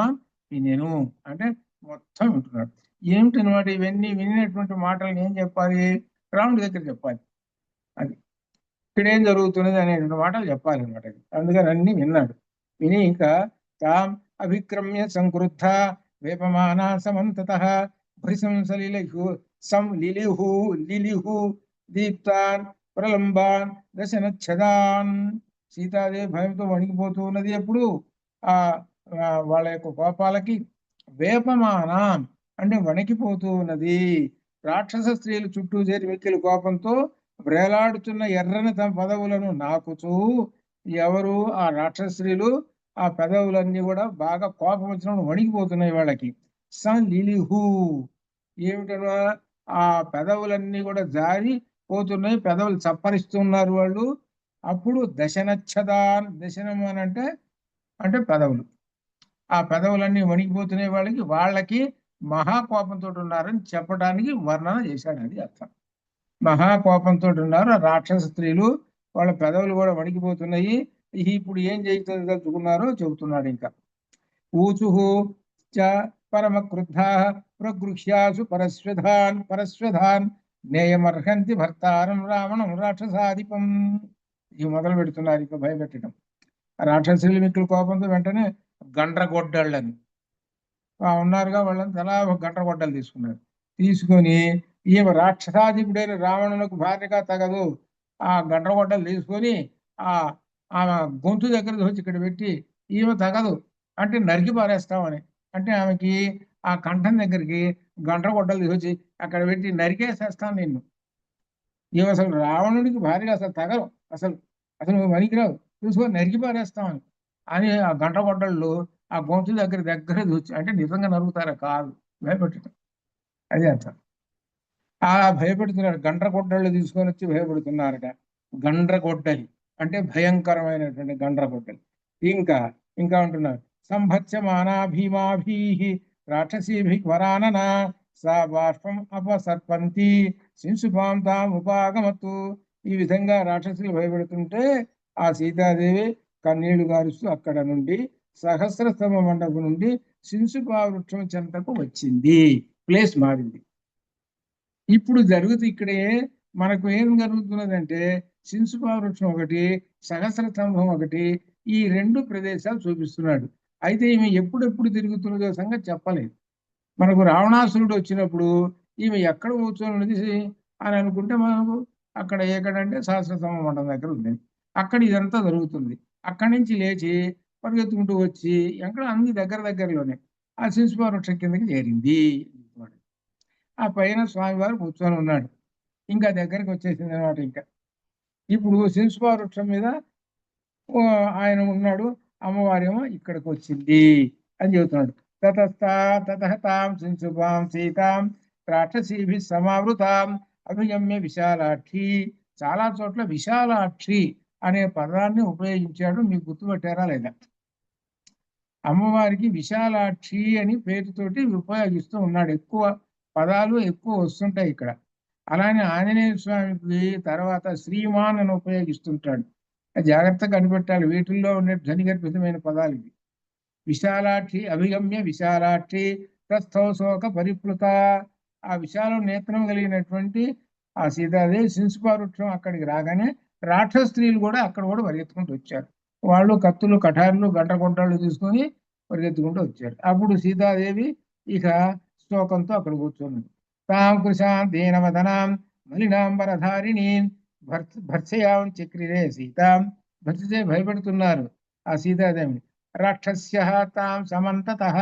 S1: వినెను అంటే మొత్తం వింటున్నాడు. ఏమిటనమాట ఇవన్నీ వినినటువంటి మాటలను ఏం చెప్పాలి? రాముడి దగ్గర చెప్పాలి. అది ఇక్కడేం జరుగుతున్నది అనేటువంటి మాటలు చెప్పాలి అనమాట. అందుకని అన్ని విన్నాడు. విని ఇంకా తాం అభిక్రమ్య సంక్రుద్ధ వేపమానా సమంతతః భృశంసలిలిహు లిలిహు దీప్తాన్ ప్రలంబాన్ దశనచ్చదాన్. సీతాదేవి భయంతో వణికిపోతూ ఉన్నది. ఎప్పుడు ఆ వాళ్ళ యొక్క కోపాలకి. వేపమానం అంటే వణికిపోతూ ఉన్నది. రాక్షస స్త్రీలు చుట్టూ చేరి మిక్కిలి కోపంతో వ్రేలాడుతున్న ఎర్రని తమ పదవులను నాకుచూ. ఎవరు? ఆ రాక్షస స్త్రీలు. ఆ పెదవులన్నీ కూడా బాగా కోపం వచ్చినప్పుడు వణికిపోతున్నాయి వాళ్ళకి. లిలిహు ఏమిటన్నా ఆ పెదవులన్నీ కూడా జారి పోతున్నాయి, పెదవులు చప్పరిస్తున్నారు వాళ్ళు. అప్పుడు దశనచ్చదాన్, దశనం అని అంటే పెదవులు. ఆ పెదవులన్నీ వణికిపోతున్నాయి వాళ్ళకి మహాకోపంతో ఉన్నారని చెప్పడానికి వర్ణన చేశాడు. అది అర్థం. మహాకోపంతో ఉన్నారు ఆ రాక్షస స్త్రీలు, వాళ్ళ పెదవులు కూడా వణికిపోతున్నాయి. ఇప్పుడు ఏం చేయదలుచుకున్నారో చెబుతున్నాడు. ఇంకా ఊచుహు చ పరమ క్రుద్ధా ప్రగృహ్యాసు పరస్వధాన్ నేయమర్హంతి భర్తారం రావణం రాక్షసాధిపం. ఇవి మొదలు పెడుతున్నారు ఇక భయపెట్టడం. రాక్షసులు మిక్కులు కోపంతో వెంటనే గండ్రగొడ్డళ్ళని ఉన్నారుగా, వాళ్ళని తలా ఒక గండ్రగొడ్డలు తీసుకున్నారు. తీసుకొని ఈమె రాక్షసాధిపుడైన రావణులకు భార్యగా తగదు. ఆ గండ్రగొడ్డలు తీసుకొని ఆమె గొంతు దగ్గర వచ్చి ఇక్కడ పెట్టి ఈమె తగదు అంటే నరికి పారేస్తామని, అంటే ఆమెకి ఆ కంఠం దగ్గరికి గండ్రగొడ్డలు తీసుకొచ్చి అక్కడ పెట్టి నరికేసేస్తాను నిన్ను. ఈమె అసలు రావణుడికి భార్యగా అసలు తగదు, అసలు అసలు వనికిరావు, చూసుకొని నరికి పారేస్తామని అని ఆ గండ్రగొడ్డళ్ళు ఆ గొంతు దగ్గర చూచి అంటే నిజంగా నరుగుతారా? కాదు, భయపెట్టడం. అదే అర్థం. ఆ భయపెడుతున్నారు. గండ్రగొడ్డళ్ళు తీసుకొని వచ్చి భయపెడుతున్నారట. గండ్రగొడ్డలి అంటే భయంకరమైనటువంటి గండ్రగొడ్డలి. ఇంకా ఉంటున్నారు. సంభత్స్యమానా భీమాభీ రాక్షసీభి వరానన సా బాష్పం అపసర్పంతి శింశుపాం తాం ఉపాగమత్తు. ఈ విధంగా రాక్షసులు భయపెడుతుంటే ఆ సీతాదేవి కన్నీళ్లు గారుస్తూ అక్కడ నుండి సహస్రస్తమ మండపం నుండి శింశుపా వృక్షం చెంతకు వచ్చింది. ప్లేస్ మారింది. ఇప్పుడు ఇక్కడే మనకు ఏం జరుగుతున్నదంటే శింశుపా వృక్షం ఒకటి, సహస్ర స్తంభం ఒకటి, ఈ 2 ప్రదేశాలు చూపిస్తున్నాడు. అయితే ఈమె ఎప్పుడెప్పుడు తిరుగుతున్నదో సంగతి చెప్పలేదు. మనకు రావణాసురుడు వచ్చినప్పుడు ఈమె ఎక్కడ కూర్చొని ఉన్నది అని అనుకుంటే మనకు అక్కడ ఎక్కడంటే సహస్రసమ మండలం దగ్గర ఉంది. అక్కడ ఇదంతా జరుగుతుంది. అక్కడి నుంచి లేచి పరిగెత్తుకుంటూ వచ్చి ఎక్కడ అన్ని దగ్గరలోనే ఆ శిశుపా వృక్షం కిందకి చేరింది. ఆ పైన స్వామివారు కూర్చొని ఉన్నాడు. ఇంకా దగ్గరికి వచ్చేసింది అనమాట. ఇంకా ఇప్పుడు శిశుపా వృక్షం మీద ఆయన ఉన్నాడు, అమ్మవారేమో ఇక్కడికి వచ్చింది అని చెబుతున్నాడు. తతస్తాం శిశుపాం సీతాం రాక్షసీభి సమావృతాం అభిగమ్య విశాలాక్షి. చాలా చోట్ల విశాలాక్షి అనే పదాన్ని ఉపయోగించాడు. మీకు గుర్తుపెట్టారా లేదా? అమ్మవారికి విశాలాక్షి అని పేరుతోటి ఉపయోగిస్తూ ఉన్నాడు. ఎక్కువ పదాలు ఎక్కువ వస్తుంటాయి ఇక్కడ. అలానే ఆంజనేయ స్వామికి తర్వాత శ్రీమాన్ అని ఉపయోగిస్తుంటాడు. జాగ్రత్తగా కనిపెట్టాలి. వీటిల్లో ఉండే ధ్వనిగర్భితమైన పదాలు ఇవి. విశాలాక్షి అభిగమ్య విశాలాక్షి తస్థౌ శోక పరిప్లుత. ఆ విశాల నేత్రం కలిగినటువంటి ఆ సీతాదేవి శిశుపా వృక్షం అక్కడికి రాగానే రాక్షస స్త్రీలు కూడా అక్కడ కూడా పరిగెత్తుకుంటూ వచ్చారు. వాళ్ళు కత్తులు కఠారులు గంటలు తీసుకొని పరిగెత్తుకుంటూ వచ్చారు. అప్పుడు సీతాదేవి ఇక శోకంతో అక్కడ కూర్చున్నది. తాం కృశాం దీనవదనాం మలినాంబరధారిణి భర్త్సయాం చక్రిరే సీతాం. భర్తతే భయపెడుతున్నారు ఆ సీతాదేవిని. రాక్షస్య తాం సమంతతః.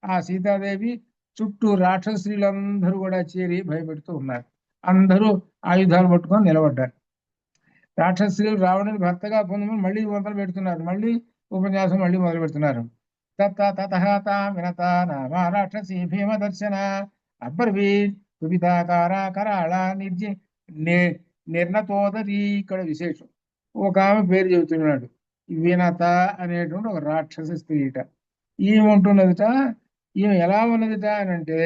S1: ఆ సీతాదేవి చుట్టూ రాక్షస స్త్రీలందరూ కూడా చేరి భయపెడుతూ ఉన్నారు. అందరూ ఆయుధాలు పట్టుకొని నిలబడ్డారు. రాక్షస స్త్రీలు రావణుని భర్తగా పొందమని మళ్ళీ మొదలు పెడుతున్నారు. మళ్ళీ ఉపన్యాసం మళ్ళీ మొదలు పెడుతున్నారు. వినత నామ రాక్షసి భీమ దర్శన అబ్రవీత్ కుపితాకార కరాళ నిర్ణతోదరి. ఇక్కడ విశేషం, ఒక ఆమె పేరు చెబుతున్నాడు. వినత అనేటువంటి ఒక రాక్షస స్త్రీట. ఈమె ఉంటున్నదిట. ఈమె ఎలా ఉన్నదిట అని అంటే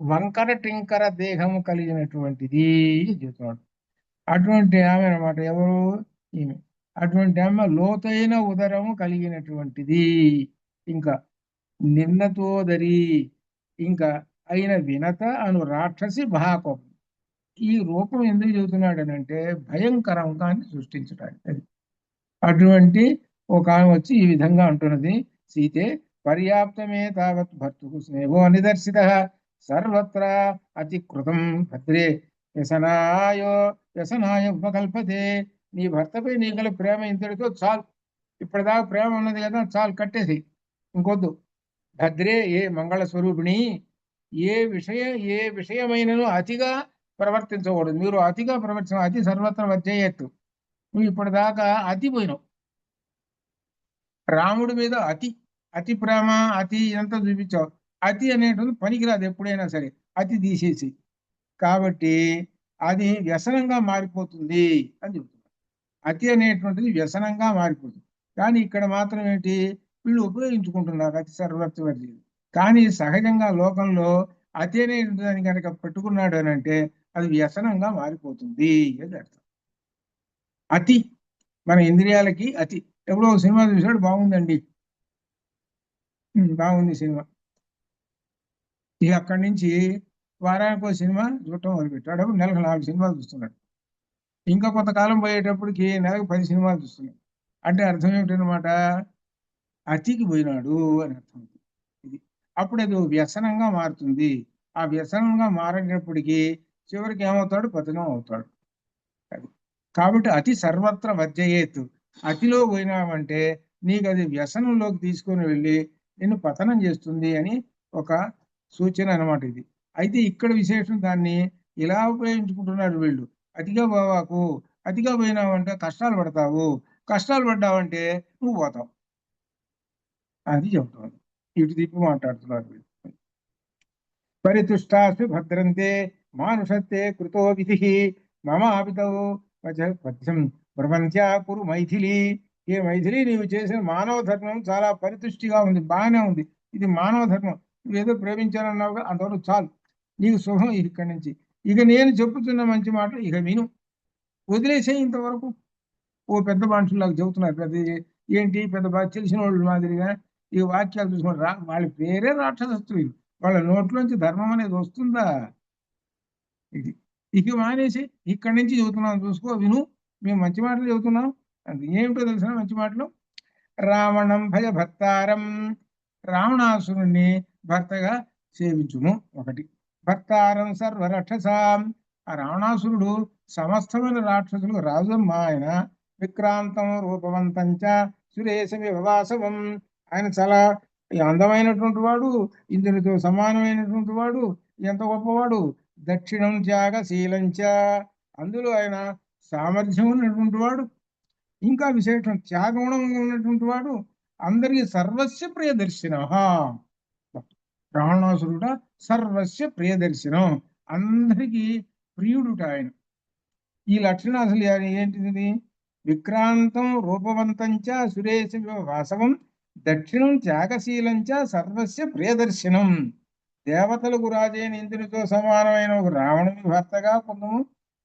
S1: వంకర టింకర దేహము కలిగినటువంటిది చెబుతున్నాడు. అటువంటి ఆమె అనమాట. ఎవరు? ఈమె. అటువంటి ఆమె లోతైన ఉదరము కలిగినటువంటిది. ఇంకా నిన్నతోదరి. ఇంకా అయిన వినత అను రాక్షసి మహాకోపం. ఈ రూపం ఎందుకు చెబుతున్నాడు అని అంటే భయంకరంగా సృష్టించడానికి. అటువంటి ఒక ఆమె వచ్చి ఈ విధంగా అంటున్నది. సీతే పర్యాప్తమే తావత్ భర్తుకు స్నేహో నిదర్శిత సర్వత్ర అతికృతం భద్రే వ్యసనాయ ఉపకల్పతే. నీ భర్తపై నీ గల ప్రేమ ఇంతటితో చాలు. ఇప్పటిదాకా ప్రేమ ఉన్నది కదా, చాలు, కట్టేసి ఇంకొద్దు. భద్రే ఏ మంగళ స్వరూపిణి. ఏ విషయమైనను అతిగా ప్రవర్తించకూడదు. మీరు అతిగా ప్రవర్తించ అతి సర్వత్ర వచ్చేయత్తు. నువ్వు ఇప్పటిదాకా అతి పోయినావు. రాముడి మీద అతి ప్రేమ అతి ఇదంతా చూపించావు. అతి అనేటువంటి పనికిరాదు ఎప్పుడైనా సరే, అతి తీసేసి. కాబట్టి అది వ్యసనంగా మారిపోతుంది అని చెబుతున్నారు. అతి అనేటువంటిది వ్యసనంగా మారిపోతుంది. కానీ ఇక్కడ మాత్రం ఏంటి, వీళ్ళు ఉపయోగించుకుంటున్నారు అతి సర్వత్వది. కానీ సహజంగా లోకంలో అతి అనేటువంటి కనుక పెట్టుకున్నాడు అని అంటే అది వ్యసనంగా మారిపోతుంది అని అర్థం. అతి మన ఇంద్రియాలకి అతి. ఎప్పుడో సినిమా చూసాడు, బాగుందండి, బాగుంది సినిమా. ఇక అక్కడి నుంచి వారానికి ఒక సినిమా చూడటం మొదలుపెట్టాడు. నెలకు 4 సినిమాలు చూస్తున్నాడు. ఇంకా కొంతకాలం పోయేటప్పటికి నెలకు 10 సినిమాలు చూస్తున్నాడు. అంటే అర్థం ఏమిటనమాట, అతికి పోయినాడు అని అర్థం. ఇది అప్పుడు అది వ్యసనంగా మారుతుంది. ఆ వ్యసనంగా మారేటప్పటికి చివరికి ఏమవుతాడు, పతనం అవుతాడు. అది కాబట్టి అతి సర్వత్ర వర్జయేత్. అతిలో పోయినామంటే నీకు అది వ్యసనంలోకి తీసుకొని వెళ్ళి నిన్ను పతనం చేస్తుంది అని ఒక సూచన అనమాట ఇది. అయితే ఇక్కడ విశేషం దాన్ని ఇలా ఉపయోగించుకుంటున్నారు వీళ్ళు. అతిగా పోవాకు, అతిగా పోయినావంటే కష్టాలు పడతావు, కష్టాలు పడ్డావంటే నువ్వు పోతావు అది చెబుతున్నారు. ఇటు తిప్పి మాట్లాడుతున్నారు వీళ్ళు. పరితుష్టాస్మి భద్రంతే మానుషత్తే కృతో విధి మమ ఆపితౌ పథ్యం ప్రపంచా కురు మైథిలి. ఏ మైథిలి, నీవు చేసిన మానవ ధర్మం చాలా పరితుష్టిగా ఉంది, బాగానే ఉంది. ఇది మానవ ధర్మం. నువ్వేదో ప్రేమించానన్నావుగా, అంతవరకు చాలు, నీకు శుభం ఇక్కడి నుంచి. ఇక నేను చెప్పుతున్న మంచి మాటలు ఇక విను, వదిలేసే ఇంతవరకు. ఓ పెద్ద మనుషులకు చెబుతున్నారు. పెద్ద ఏంటి పెద్ద బాగా తెలిసిన వాళ్ళు మాదిరిగా ఈ వాక్యాలు చూసుకుంటారు. వాళ్ళ పేరే రాక్షసత్తులు. వాళ్ళ నోట్లోంచి ధర్మం అనేది వస్తుందా? ఇది ఇక మానేసి ఇక్కడి నుంచి చెబుతున్నాం, చూసుకో, విను, మేము మంచి మాటలు చెబుతున్నాం. అది ఏమిటో తెలిసిన మంచి మాటలు. రావణం భయ భర్తారం. రావణాసురుణ్ణి భర్తగా సేవించుము ఒకటి. భర్తారం సర్వరక్షసాం. ఆ రావణాసురుడు సమస్తమైన రాక్షసులకు రాజమ్మ. ఆయన విక్రాంతం రూపవంతంచ సురేశ విభవాసవం. ఆయన చాలా అందమైనటువంటి వాడు, ఇంద్రునితో సమానమైనటువంటి వాడు, ఎంత గొప్పవాడు. దక్షిణం త్యాగశీలంచ, అందులో ఆయన సామర్థ్యం ఉన్నటువంటి వాడు, ఇంకా విశేషం త్యాగగుణం ఉన్నటువంటి వాడు, అందరికీ సర్వస్య ప్రియదర్శిన. రావణాసురుడ సర్వస్య ప్రియదర్శనం, అందరికీ ప్రియుడుట ఆయన. ఈ లక్షణం అసలు ఏంటిది? విక్రాంతం రూపవంతంచ సురేశ వాసవం దక్షిణం త్యాగశీలంచ సర్వస్య ప్రియదర్శనం. దేవతలకు రాజైన ఇంద్రునితో సమానమైన ఒక రావణుని భర్తగా కొందము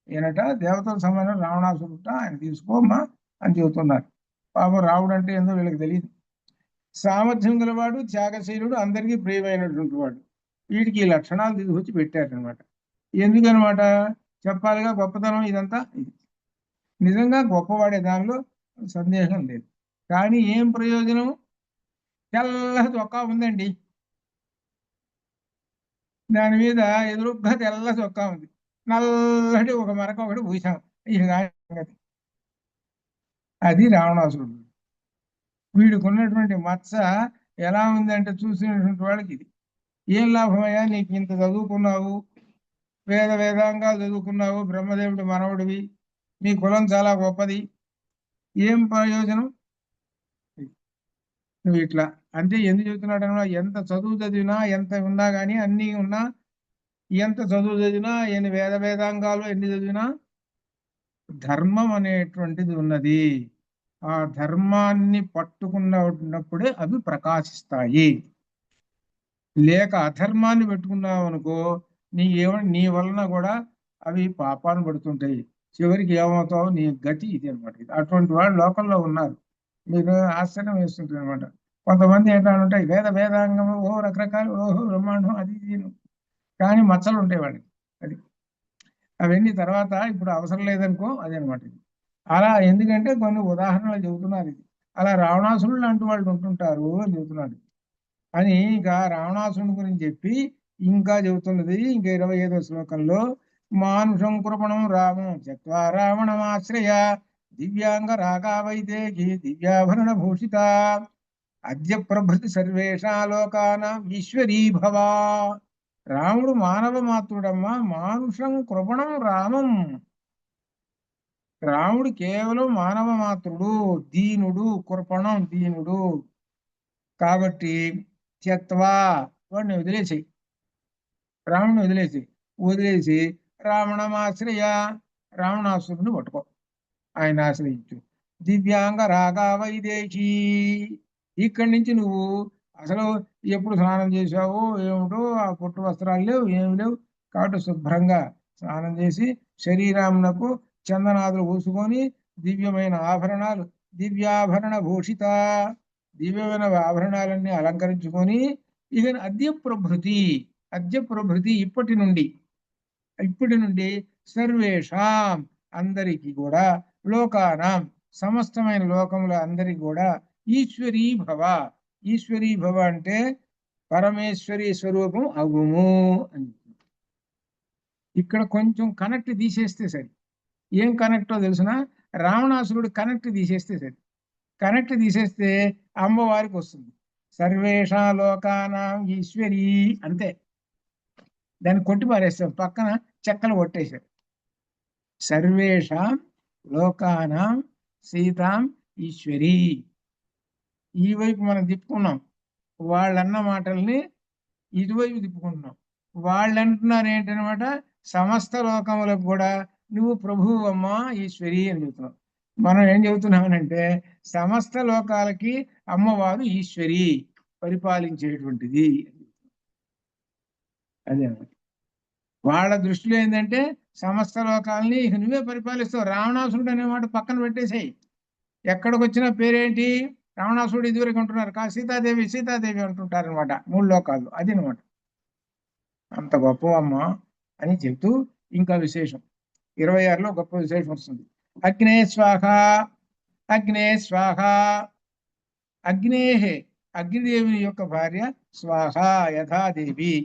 S1: ఈయనట. దేవతలకు సమానం రావణాసురుట, ఆయన తీసుకోమ్మా అని చెబుతున్నారు. పాపం రావుడు అంటే ఏందో వీళ్ళకి తెలియదు. సామర్థ్యం గలవాడు, త్యాగశీలుడు, అందరికీ ప్రియమైనటువంటి వాడు. వీడికి ఈ లక్షణాలు తీసుకొచ్చి పెట్టారనమాట. ఎందుకనమాట చెప్పాలిగా, గొప్పతనం ఇదంతా. ఇది నిజంగా గొప్పవాడే, దానిలో సందేహం లేదు. కానీ ఏం ప్రయోజనం? తెల్ల చొక్కా ఉందండి, దాని మీద ఎదురుగ్గా తెల్ల చొక్కా ఉంది, నల్లటి ఒక మరక ఒకటి పూసాం. అది రావణాసురుడు. వీడికి ఉన్నటువంటి మత్స ఎలా ఉందంటే చూసినటువంటి వాళ్ళకి ఇది ఏం లాభమయ్యా, నీకు ఇంత చదువుకున్నావు, వేదాంగాలు చదువుకున్నావు, బ్రహ్మదేవుడి మనవుడివి, మీ కులం చాలా గొప్పది, ఏం ప్రయోజనం? నువ్వు ఇట్లా అంటే ఎందుకు చెబుతున్నాడు అన్నా, ఎంత చదువు చదివినా, ఎంత ఉన్నా కానీ, అన్నీ ఉన్నా, ఎంత చదువు చదివినా, ఎన్ని వేదాంగాలు ఎన్ని చదివినా ధర్మం అనేటువంటిది ఉన్నది. ఆ ధర్మాన్ని పట్టుకున్నప్పుడే అవి ప్రకాశిస్తాయి. లేక అధర్మాన్ని పెట్టుకున్నావు అనుకో, నీ వలన కూడా అవి పాపాన్ని పడుతుంటాయి. చివరికి ఏమవుతావు, నీ గతి ఇది అనమాట. అటువంటి వాళ్ళు లోకంలో ఉన్నారు. మీరు ఆశ్చర్యం వేస్తుంటుంది అనమాట. కొంతమంది ఏంటంటే వేదాంగం, ఓహో రకరకాలు, ఓహో బ్రహ్మాండం, అది ఇది, కానీ మచ్చలు ఉంటాయి వాడికి. అది అవన్నీ తర్వాత ఇప్పుడు అవసరం లేదనుకో, అది అనమాట. అలా ఎందుకంటే కొన్ని ఉదాహరణలు చెబుతున్నారు. ఇది అలా రావణాసురుడు లాంటి వాళ్ళు ఉంటుంటారు అని చెబుతున్నాడు. అని ఇంకా రావణాసురుని గురించి చెప్పి ఇంకా చెబుతున్నది. ఇంకా 25వ శ్లోకంలో మానుషం కృపణం రామం చక్వా రావణమాశ్రయ దివ్యాంగ రాగావైదేహి దివ్యాభరణ భూషిత అద్య ప్రభృతి సర్వేషా లోకానాం ఈశ్వరీభవా. రాముడు మానవ మాతృడమ్మా, మానుషం కృపణం రామం. రాముడు కేవలం మానవ మాతృడు, దీనుడు, కృపణం దీనుడు. కాబట్టి త్యక్వా, వాడిని వదిలేసేయి, రాముడిని వదిలేసి రావణమాశ్రయ, రావణాసురుని పట్టుకో, ఆయన ఆశ్రయించు. దివ్యాంగ రాగా వైదేశీ, ఇక్కడి నుంచి నువ్వు అసలు ఎప్పుడు స్నానం చేసావు ఏమిటో, ఆ పుట్టు వస్త్రాలు లేవు, ఏమి లేవు. కాబట్టి శుభ్రంగా స్నానం చేసి శరీరామునకు చందనాదులు పూసుకొని దివ్యమైన ఆభరణాలు, దివ్యాభరణ భూషిత, దివ్యమైన ఆభరణాలన్నీ అలంకరించుకొని ఇక అద్య ప్రభృతి ఇప్పటి నుండి సర్వేషాం అందరికి కూడా, లోకానాం సమస్తమైన లోకముల అందరికి కూడా ఈశ్వరీ భవ అంటే పరమేశ్వరి స్వరూపం అగుము అని. ఇక్కడ కొంచెం కనెక్ట్ తీసేస్తే సరి. ఏం కనెక్టో తెలిసిన, రావణాసురుడు కనెక్ట్ తీసేస్తే సరి. కనెక్ట్ తీసేస్తే అమ్మవారికి వస్తుంది, సర్వేషా లోకానాం ఈశ్వరీ, అంతే. దాన్ని కొట్టి పారేస్తాం, పక్కన చెక్కలు కొట్టేశారు. సర్వేషాం లోకానాం సీతాం ఈశ్వరీ. ఈ వైపు మనం తిప్పుకున్నాం, వాళ్ళన్న మాటల్ని ఇటువైపు తిప్పుకుంటున్నాం. వాళ్ళు అంటున్నారు ఏంటనమాట, సమస్త లోకములకు కూడా నువ్వు ప్రభువు అమ్మా ఈశ్వరి అని చెబుతున్నావు. మనం ఏం చెబుతున్నామనంటే సమస్త లోకాలకి అమ్మవారు ఈశ్వరి, పరిపాలించేటువంటిది. అదే వాళ్ళ దృష్టిలో ఏంటంటే సమస్త లోకాలని ఇక నువ్వే పరిపాలిస్తావు. రావణాసురుడు అనేమాట పక్కన పెట్టేసాయి. ఎక్కడికి వచ్చిన పేరేంటి, రావణాసురుడు ఇదివరకు అంటున్నారు, సీతాదేవి అంటుంటారు అనమాట, 3 లోకాలు. అది అనమాట, అంత గొప్పవమ్మ అని చెబుతూ ఇంకా విశేషం 26లో గొప్ప విశేషం వస్తుంది. అగ్నే స్వాహ, అగ్నేహే అగ్నిదేవుని యొక్క భార్య, స్వాహ యథాదేవి.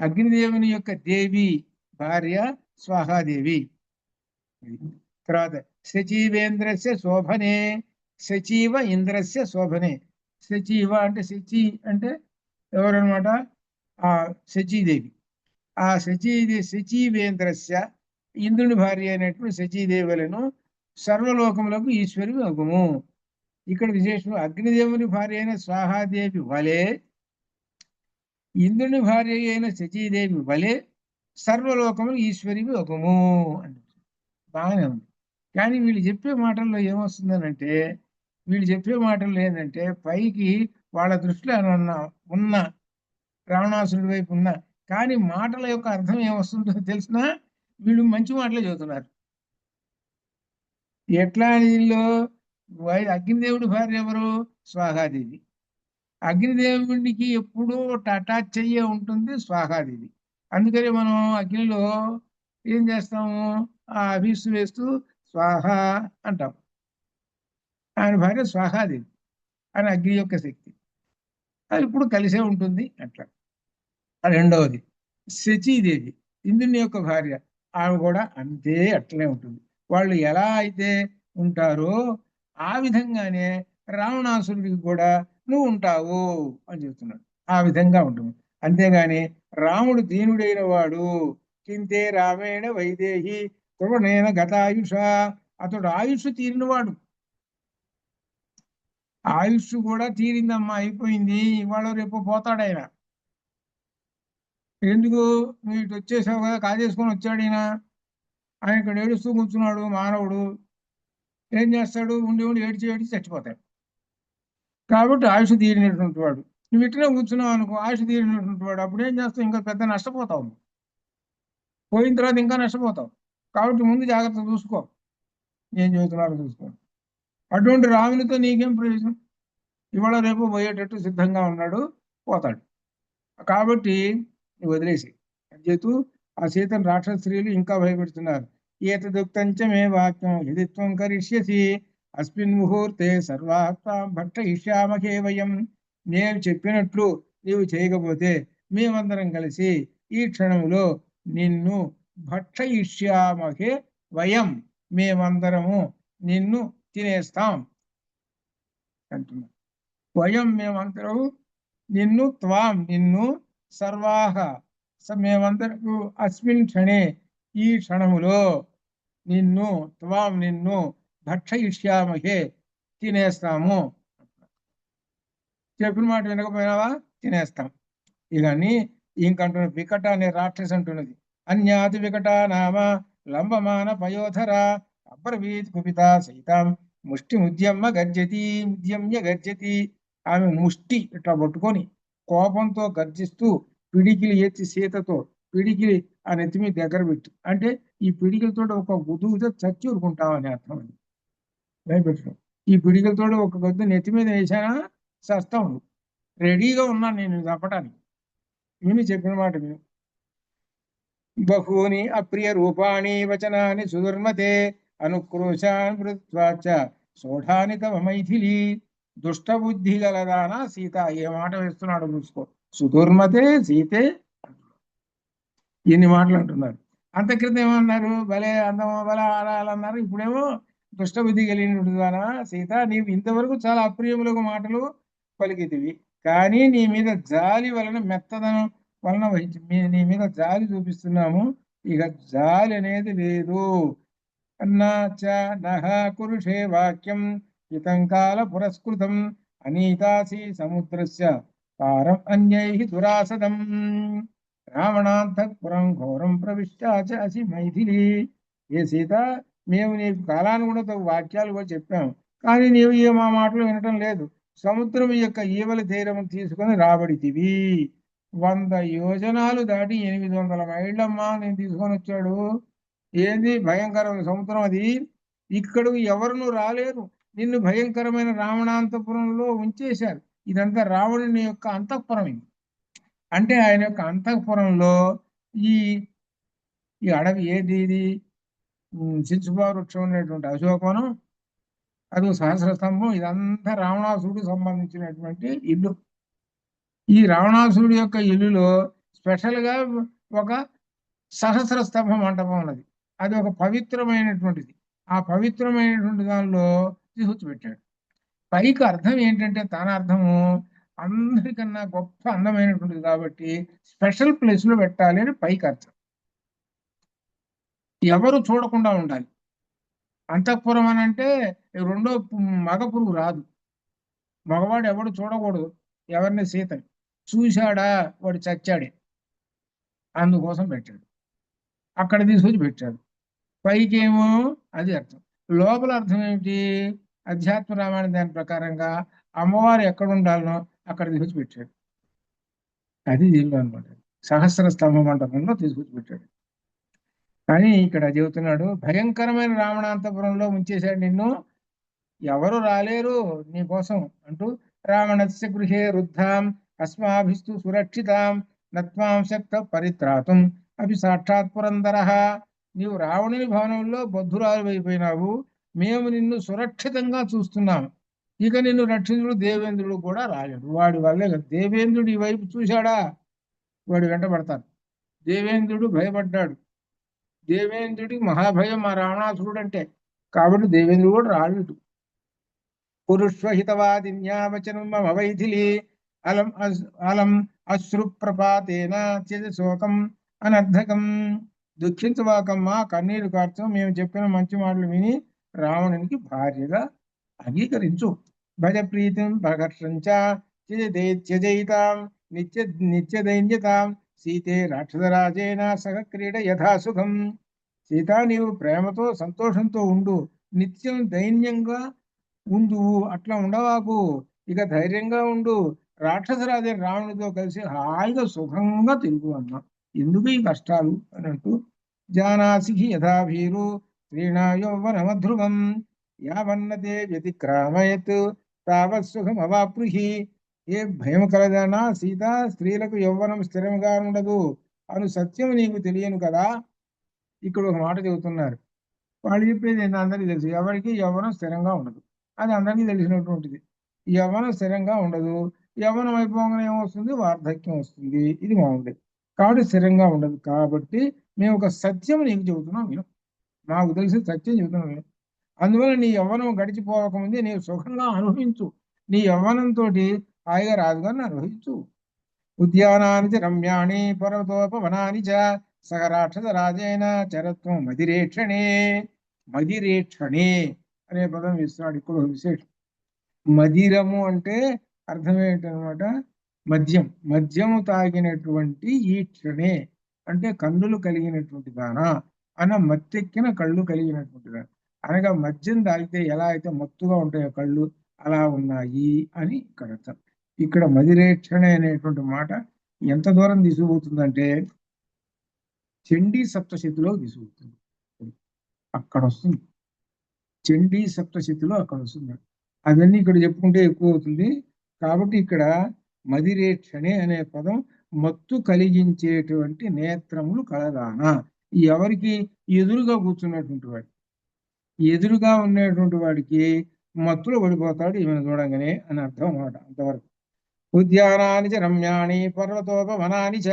S1: అగ్నిదేవుని యొక్క దేవి భార్య స్వాహాదేవి. తర్వాత సచీవేంద్రస్య శోభనే, సచీవ ఇంద్రస్య శోభనే. సచీవ అంటే శచి అంటే ఎవరనమాట? ఆ శచీదేవి. ఆ సచీవేంద్రస్య ఇంద్రుని భార్య అయినటువంటి సచీదేవులను సర్వలోకములకు ఈశ్వరి అగుము. ఇక్కడ విశేషం అగ్నిదేవుని భార్య అయిన స్వాహాదేవి వలె, ఇంద్రుని భార్య అయిన సచీదేవి వలె సర్వలోకములు ఈశ్వరి అగుము అని బాగానే ఉంది. కానీ వీళ్ళు చెప్పే మాటల్లో ఏమొస్తుందనంటే, వీళ్ళు చెప్పే మాటల్లో ఏంటంటే పైకి వాళ్ళ దృష్టిలో ఉన్న రావణాసురుడి వైపు ఉన్న, కానీ మాటల యొక్క అర్థం ఏమొస్తుందో తెలిసినా వీళ్ళు మంచి మాటలే చెబుతున్నారు. ఎట్లా వీళ్ళు అగ్నిదేవుడి భార్య ఎవరు? స్వాహాదేవి. అగ్నిదేవుడికి ఎప్పుడూ అటాచ్ అయ్యే ఉంటుంది స్వాహాదేవి. అందుకని మనం అగ్నిలో ఏం చేస్తాము? ఆ అభిస్సు వేస్తూ స్వాహ అంటాం. ఆయన భార్య స్వాహాదేవి, ఆయన అగ్ని యొక్క శక్తి. అది ఇప్పుడు కలిసే ఉంటుంది అట్లా. రెండవది శచీదేవి, ఇంద్రుని యొక్క భార్య, ఆమె కూడా అంతే అట్లనే ఉంటుంది. వాళ్ళు ఎలా అయితే ఉంటారో ఆ విధంగానే రావణాసురుడికి కూడా నువ్వు ఉంటావు అని చెప్తున్నాడు. ఆ విధంగా ఉంటుంది. అంతేగాని రాముడు దీనుడైన వాడు, కింతే రామేణ వైదేహి త్రువణేన గతాయుష, అతడు ఆయుష్ తీరినవాడు. ఆయుష్ కూడా తీరిందమ్మా, అయిపోయింది. ఇవాళ రేపు పోతాడు ఆయన. ఎందుకు నువ్వు ఇటు వచ్చేసావు కదా, కాజేసుకొని వచ్చాడు ఈయన. ఆయన ఇక్కడ ఏడుస్తూ కూర్చున్నాడు మానవుడు. ఏం చేస్తాడు? ఉండి ఉండి ఏడిచి ఏడిచి చచ్చిపోతాడు. కాబట్టి ఆయుష్ తీరినటువంటి వాడు. నువ్వు ఇట్లనే కూర్చున్నావు అనుకో, ఆయుష్ తీరినటువంటి వాడు. అప్పుడు ఏం చేస్తావు? ఇంకా పెద్ద నష్టపోతావు. పోయిన తర్వాత ఇంకా నష్టపోతావు. కాబట్టి ముందు జాగ్రత్త చూసుకో, ఏం చెబుతున్నారో చూసుకో. అటువంటి రామునితో నీకేం ప్రయోజనం? ఇవాళ రేపు పోయేటట్టు సిద్ధంగా ఉన్నాడు, పోతాడు. కాబట్టి నువ్వు వదిలేసి చేతు ఆ సీతను రాక్షస స్త్రీలు ఇంకా భయపెడుతున్నారు. ఏతదుక్తంచ మే వాక్యం యదిత్వం కరిష్యసి అస్మిన్ ముహూర్తే సర్వాత్మాం భక్షయిష్యామహే వయం. నేను చెప్పినట్లు నీవు చేయకపోతే మేమందరం కలిసి ఈ క్షణంలో నిన్ను భక్షయిష్యామహే వయం, మేమందరము నిన్ను తినేస్తాం అంటున్నా. వయం మేమందరము నిన్ను, త్వాం నిన్ను, సర్వాహ మేమందరూ అస్మిన్ క్షణే ఈ క్షణములో నిన్ను, త్వాం నిన్ను, భక్షయిష్యామహే తినేస్తాము. చెప్పిన మాట వినకపోయినావా తినేస్తాం. ఇవన్నీ ఇంకంటున్న వికట అనే రాక్షసి అంటున్నది. అన్యాతి వికట నామ లంబమాన పయోధర అబ్రవీత్ కుపిత సైతాం ముష్టి ఉద్యమ్య గర్జతి. ఆమె ముష్టి ఇట్లా పట్టుకొని కోపంతో గర్జిస్తూ పిడికిలి ఎత్తి సీతతో పిడికిలి ఆ నెత్తిమి దగ్గర పెట్టి, అంటే ఈ పిడికిలతో ఒక గుదుగుతో చచ్చి ఊరుకుంటామని అర్థం. అని భయపెట్టడం. ఈ పిడికిలతో ఒక గొద్దు నెత్తి మీద వేసానా చస్తావు. రెడీగా ఉన్నాను నేను చంపడానికి. విని చెప్పిన మాట విను. బహూని అప్రియ రూపాణి వచనాని సుదుర్మతే అనుక్రోశాన్ మృత్వాచ సోఢాని తవ మైథిలి. దుష్ట బుద్ధి గలదానా సీత. ఏ మాట వేస్తున్నాడు చూసుకో. సుదుర్మతే సీతే, ఎన్ని మాటలు అంటున్నారు. అంతక్రితం ఏమన్నారు? భలే అందమో భలే ఆడాలన్నారు. ఇప్పుడేమో దుష్టబుద్ధి కలిగినటువంటి ద్వారా సీత, నీవు ఇంతవరకు చాలా అప్రియములకు మాటలు పలికితివి, కానీ నీ మీద జాలి వలన, మెత్తదనం వలన నీ మీద జాలి చూపిస్తున్నాము. ఇక జాలి అనేది లేదు. అన్నాచ నహ కురుషే వాక్యం హితంకాల పురస్కృతం అనీతాసి సముద్రస్య పారం అన్యై దురాసదం రావణాంతఃపురం ఘోరం ప్రవిష్టాచ అసి మైథిలి. ఏ సీత, మేము నీకు కాలానుగుణత వాక్యాలు కూడా చెప్పాము, కానీ నీవు మా మాటలు వినటం లేదు. సముద్రం యొక్క ఈవల తీరం తీసుకొని రాబడితివి. 100 యోజనాలు దాటి 800 మైళ్ళమ్మా నేను తీసుకొని వచ్చాడు. ఏంది భయంకరమైన సముద్రం అది. ఇక్కడు ఎవరును రాలేరు. నిన్ను భయంకరమైన రావణాంతపురంలో ఉంచేశారు. ఇదంతా రావణుని యొక్క అంతఃపురం. ఇది అంటే ఆయన యొక్క అంతఃపురంలో ఈ ఈ అడవి ఏది, ఇది చించుపా వృక్షం అనేటువంటి అశోకవనం, అది సహస్ర స్తంభం. ఇదంతా రావణాసురుడికి సంబంధించినటువంటి ఇల్లు. ఈ రావణాసురుడి యొక్క ఇల్లులో స్పెషల్ గా ఒక సహస్ర స్తంభ మంటపం ఉన్నది. అది ఒక పవిత్రమైనటువంటిది. ఆ పవిత్రమైనటువంటి దానిలో తీసుకొచ్చిపెట్టాడు. పైకి అర్థం ఏంటంటే తన అర్థము అందరికన్నా గొప్ప అందమైనటువంటిది కాబట్టి స్పెషల్ ప్లేస్ లో పెట్టాలి అని పైకి అర్థం. ఎవరు చూడకుండా ఉండాలి. అంతఃపురం అని అంటే రెండో మగ పురుగు రాదు. మగవాడు ఎవడు చూడకూడదు ఎవరిని, సీతని. చూశాడా వాడు చచ్చాడే. అందుకోసం పెట్టాడు. అక్కడ తీసుకొచ్చి పెట్టాడు. పైకి ఏమో అది అర్థం. లోపల అర్థం ఏమిటి? అధ్యాత్మ రామాయణ దాని ప్రకారంగా అమ్మవారు ఎక్కడ ఉండాలనో అక్కడ తీసుకొచ్చి పెట్టాడు. అది దీనిలో అనమాట. సహస్ర స్తంభ మంటపంలో తీసుకొచ్చి పెట్టాడు. కానీ ఇక్కడ చెబుతున్నాడు భయంకరమైన రావణాంతపురంలో ఉంచేశాడు నిన్ను, ఎవరు రాలేరు నీ కోసం అంటూ. రావణస్య గృహే రుద్ధాం అస్మాభిస్తు సురక్షితాం నత్వాం శక్త పరిత్రాతం అవి సాక్షాత్ పురందరః. నీవు రావణుని భవనంలో బద్ధురాలు అయిపోయినావు, మేము నిన్ను సురక్షితంగా చూస్తున్నాం. ఇక నిన్ను రక్షించుడు దేవేంద్రుడు కూడా రాలేడు. వాడి వల్లే కదా. దేవేంద్రుడు ఈ వైపు చూశాడా వాడు వెంట పడతాడు. దేవేంద్రుడు భయపడ్డాడు. దేవేంద్రుడికి మహాభయం మా రావణాసురుడు అంటే. కాబట్టి దేవేంద్రుడు కూడా రాడు. పురుష్వహితవాదిన్యా వచనం మమ వైథిలి అలం అలం అశ్రు ప్రపాతేన త్యజ శోకం అనర్థకం. దుఃఖించవాకమ్మా, కన్నీరు కార్చం, మేము చెప్పిన మంచి మాటలు విని రావణునికి భార్యగా అంగీకరించు. భజ ప్రీతిం ప్రకర్షంచ త్యజయితాం నిత్య నిత్యదైన్యతాం సీతే రాక్షసరాజేన సహ క్రీడ యథాసుఖం. సీత, నీవు ప్రేమతో సంతోషంతో ఉండు, నిత్యం దైన్యంగా ఉండు, అట్లా ఉండవాకు. ఇక ధైర్యంగా ఉండు, రాక్షసరాజు రావణుడితో కలిసి హాయిగా సుఖంగా తిరుగు అన్నా. ఎందుకు ఈ కష్టాలు అని అంటూ జానాసి యథాభీరు శ్రీణా యౌవనమధ్రువం యావన్నతే వ్యతిక్రామయత్ తావత్ సుఖం అవాప్నుహి. ఏ భయం కలదనా సీత, స్త్రీలకు యవ్వనం స్థిరంగా ఉండదు అను సత్యం నీకు తెలియను కదా. ఇక్కడ ఒక మాట చెబుతున్నారు. వాళ్ళు చెప్పేది ఏంటో అందరికీ తెలుసు, ఎవరికి యవ్వనం స్థిరంగా ఉండదు. అది అందరికీ తెలిసినటువంటిది. యవ్వనం స్థిరంగా ఉండదు. యవ్వనం అయిపోగానే ఏమొస్తుంది? వార్ధక్యం వస్తుంది. ఇది మామూలు. కాబట్టి స్థిరంగా ఉండదు. కాబట్టి మేము ఒక సత్యం నీకు చెబుతున్నాం విను. మాకు తెలిసిన సత్యం చెబుతున్నాం విను. అందువల్ల నీ యవ్వనం గడిచిపోకముందే నీవు సుఖంగా అనుభవించు. నీ యవ్వనంతో హాయిగా రాజుగారిని అనుభవించు. ఉద్యానాని చ రమ్యాణి పర్వతోపవనాని చ సహ రాక్షస రాజైన చరత్వం మదిరేక్షణే. మదిరేక్షణే అనే పదం ఇస్తున్నాడు ఇక్కడ విశేషం. మదిరము అంటే అర్థం ఏంటనమాట? మద్యం. మద్యము తాగినటువంటి ఈ క్షణే అంటే కన్నులు కలిగినటువంటి దానా అన్న, మత్తెక్కిన కళ్ళు కలిగినటువంటి దాన. అనగా మద్యం తాగితే ఎలా అయితే మత్తుగా ఉంటాయో కళ్ళు, అలా ఉన్నాయి అని ఇక్కడ అర్థం. ఇక్కడ మదిరేక్షణ అనేటువంటి మాట ఎంత దూరం తీసుకుపోతుందంటే చండీ సప్తశతిలో తీసుకుపోతుంది. అక్కడ వస్తుంది. చండీ సప్తశతిలో అక్కడ వస్తుంది. అవన్నీ ఇక్కడ చెప్పుకుంటే ఎక్కువ అవుతుంది. కాబట్టి ఇక్కడ మదిరేక్షణే అనే పదం మత్తు కలిగించేటువంటి నేత్రములు కలదానా. ఎవరికి? ఎదురుగా కూర్చున్నటువంటి వాడు. ఎదురుగా ఉన్నటువంటి వాడికి మత్తులో పడిపోతాడు ఈమెను చూడంగానే అని అర్థం అన్నమాట. అంతవరకు. ఉద్యానాని చ రమ్యాణి పర్వతోపవనాని చ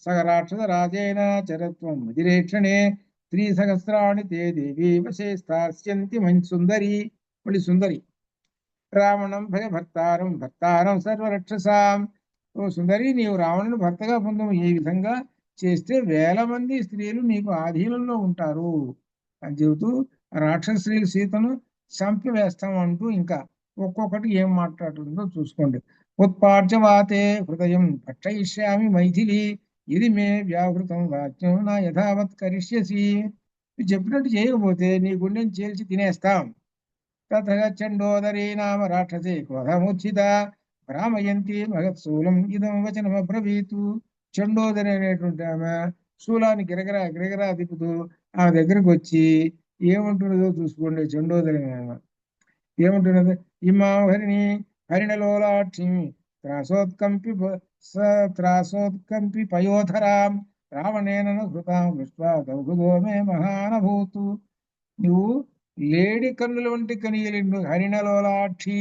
S1: సహ రాక్షస రాజేన చరత్వం మదిరేక్షణే స్త్రీ సహస్రాణి తే దేవి వశే స్థాస్యంతి మంచి సుందరి. మళ్ళీ సుందరి. రావణం భయ భర్తారం భర్తారం సర్వరక్షసాం. ఓ సుందరి, నీవు రావణుని భర్తగా పొందము. ఈ విధంగా చేస్తే 1000 మంది స్త్రీలు నీకు ఆధీనంలో ఉంటారు అని చెబుతూ రాక్షస స్త్రీలు సీతను చంపివేస్తాం అంటూ ఇంకా ఒక్కొక్కటి ఏం మాట్లాడుతుందో చూసుకోండి. ఉత్పార్జవాతే హృదయం భక్షయిష్యామి మైథిలి ఇది మే వ్యాహృతం వాక్యం నా యథావత్ కరిష్యసి. చెప్పినట్టు చేయకపోతే నీ గుండెని చేల్చి తినేస్తాం. తథ చండోదరీ నామ రాక్షసే క్రోధముచ్చిత భ్రామయంతి మహత్శూలం ఇదం వచనమబ్రవీతు. చండోదరి అనేటువంటి ఆమె శూలాన్ని గిరగిరా గిరగిరా తిప్పుతూ ఆమె దగ్గరకు వచ్చి ఏమంటున్నదో చూసుకోండి. చండోదరి ఆమె ఏమంటున్నది? ఇమాం హరిణి హరిణలోలాక్షి త్రాసోత్కంపి త్రాసోత్కంపి పయోధరాం రావణేన హృతాం దృష్ట్వా దౌహృదో మే మహానభూతు. నువ్వు లేడి కన్నుల వంటి కనియలిండు హరిణలోలాక్షి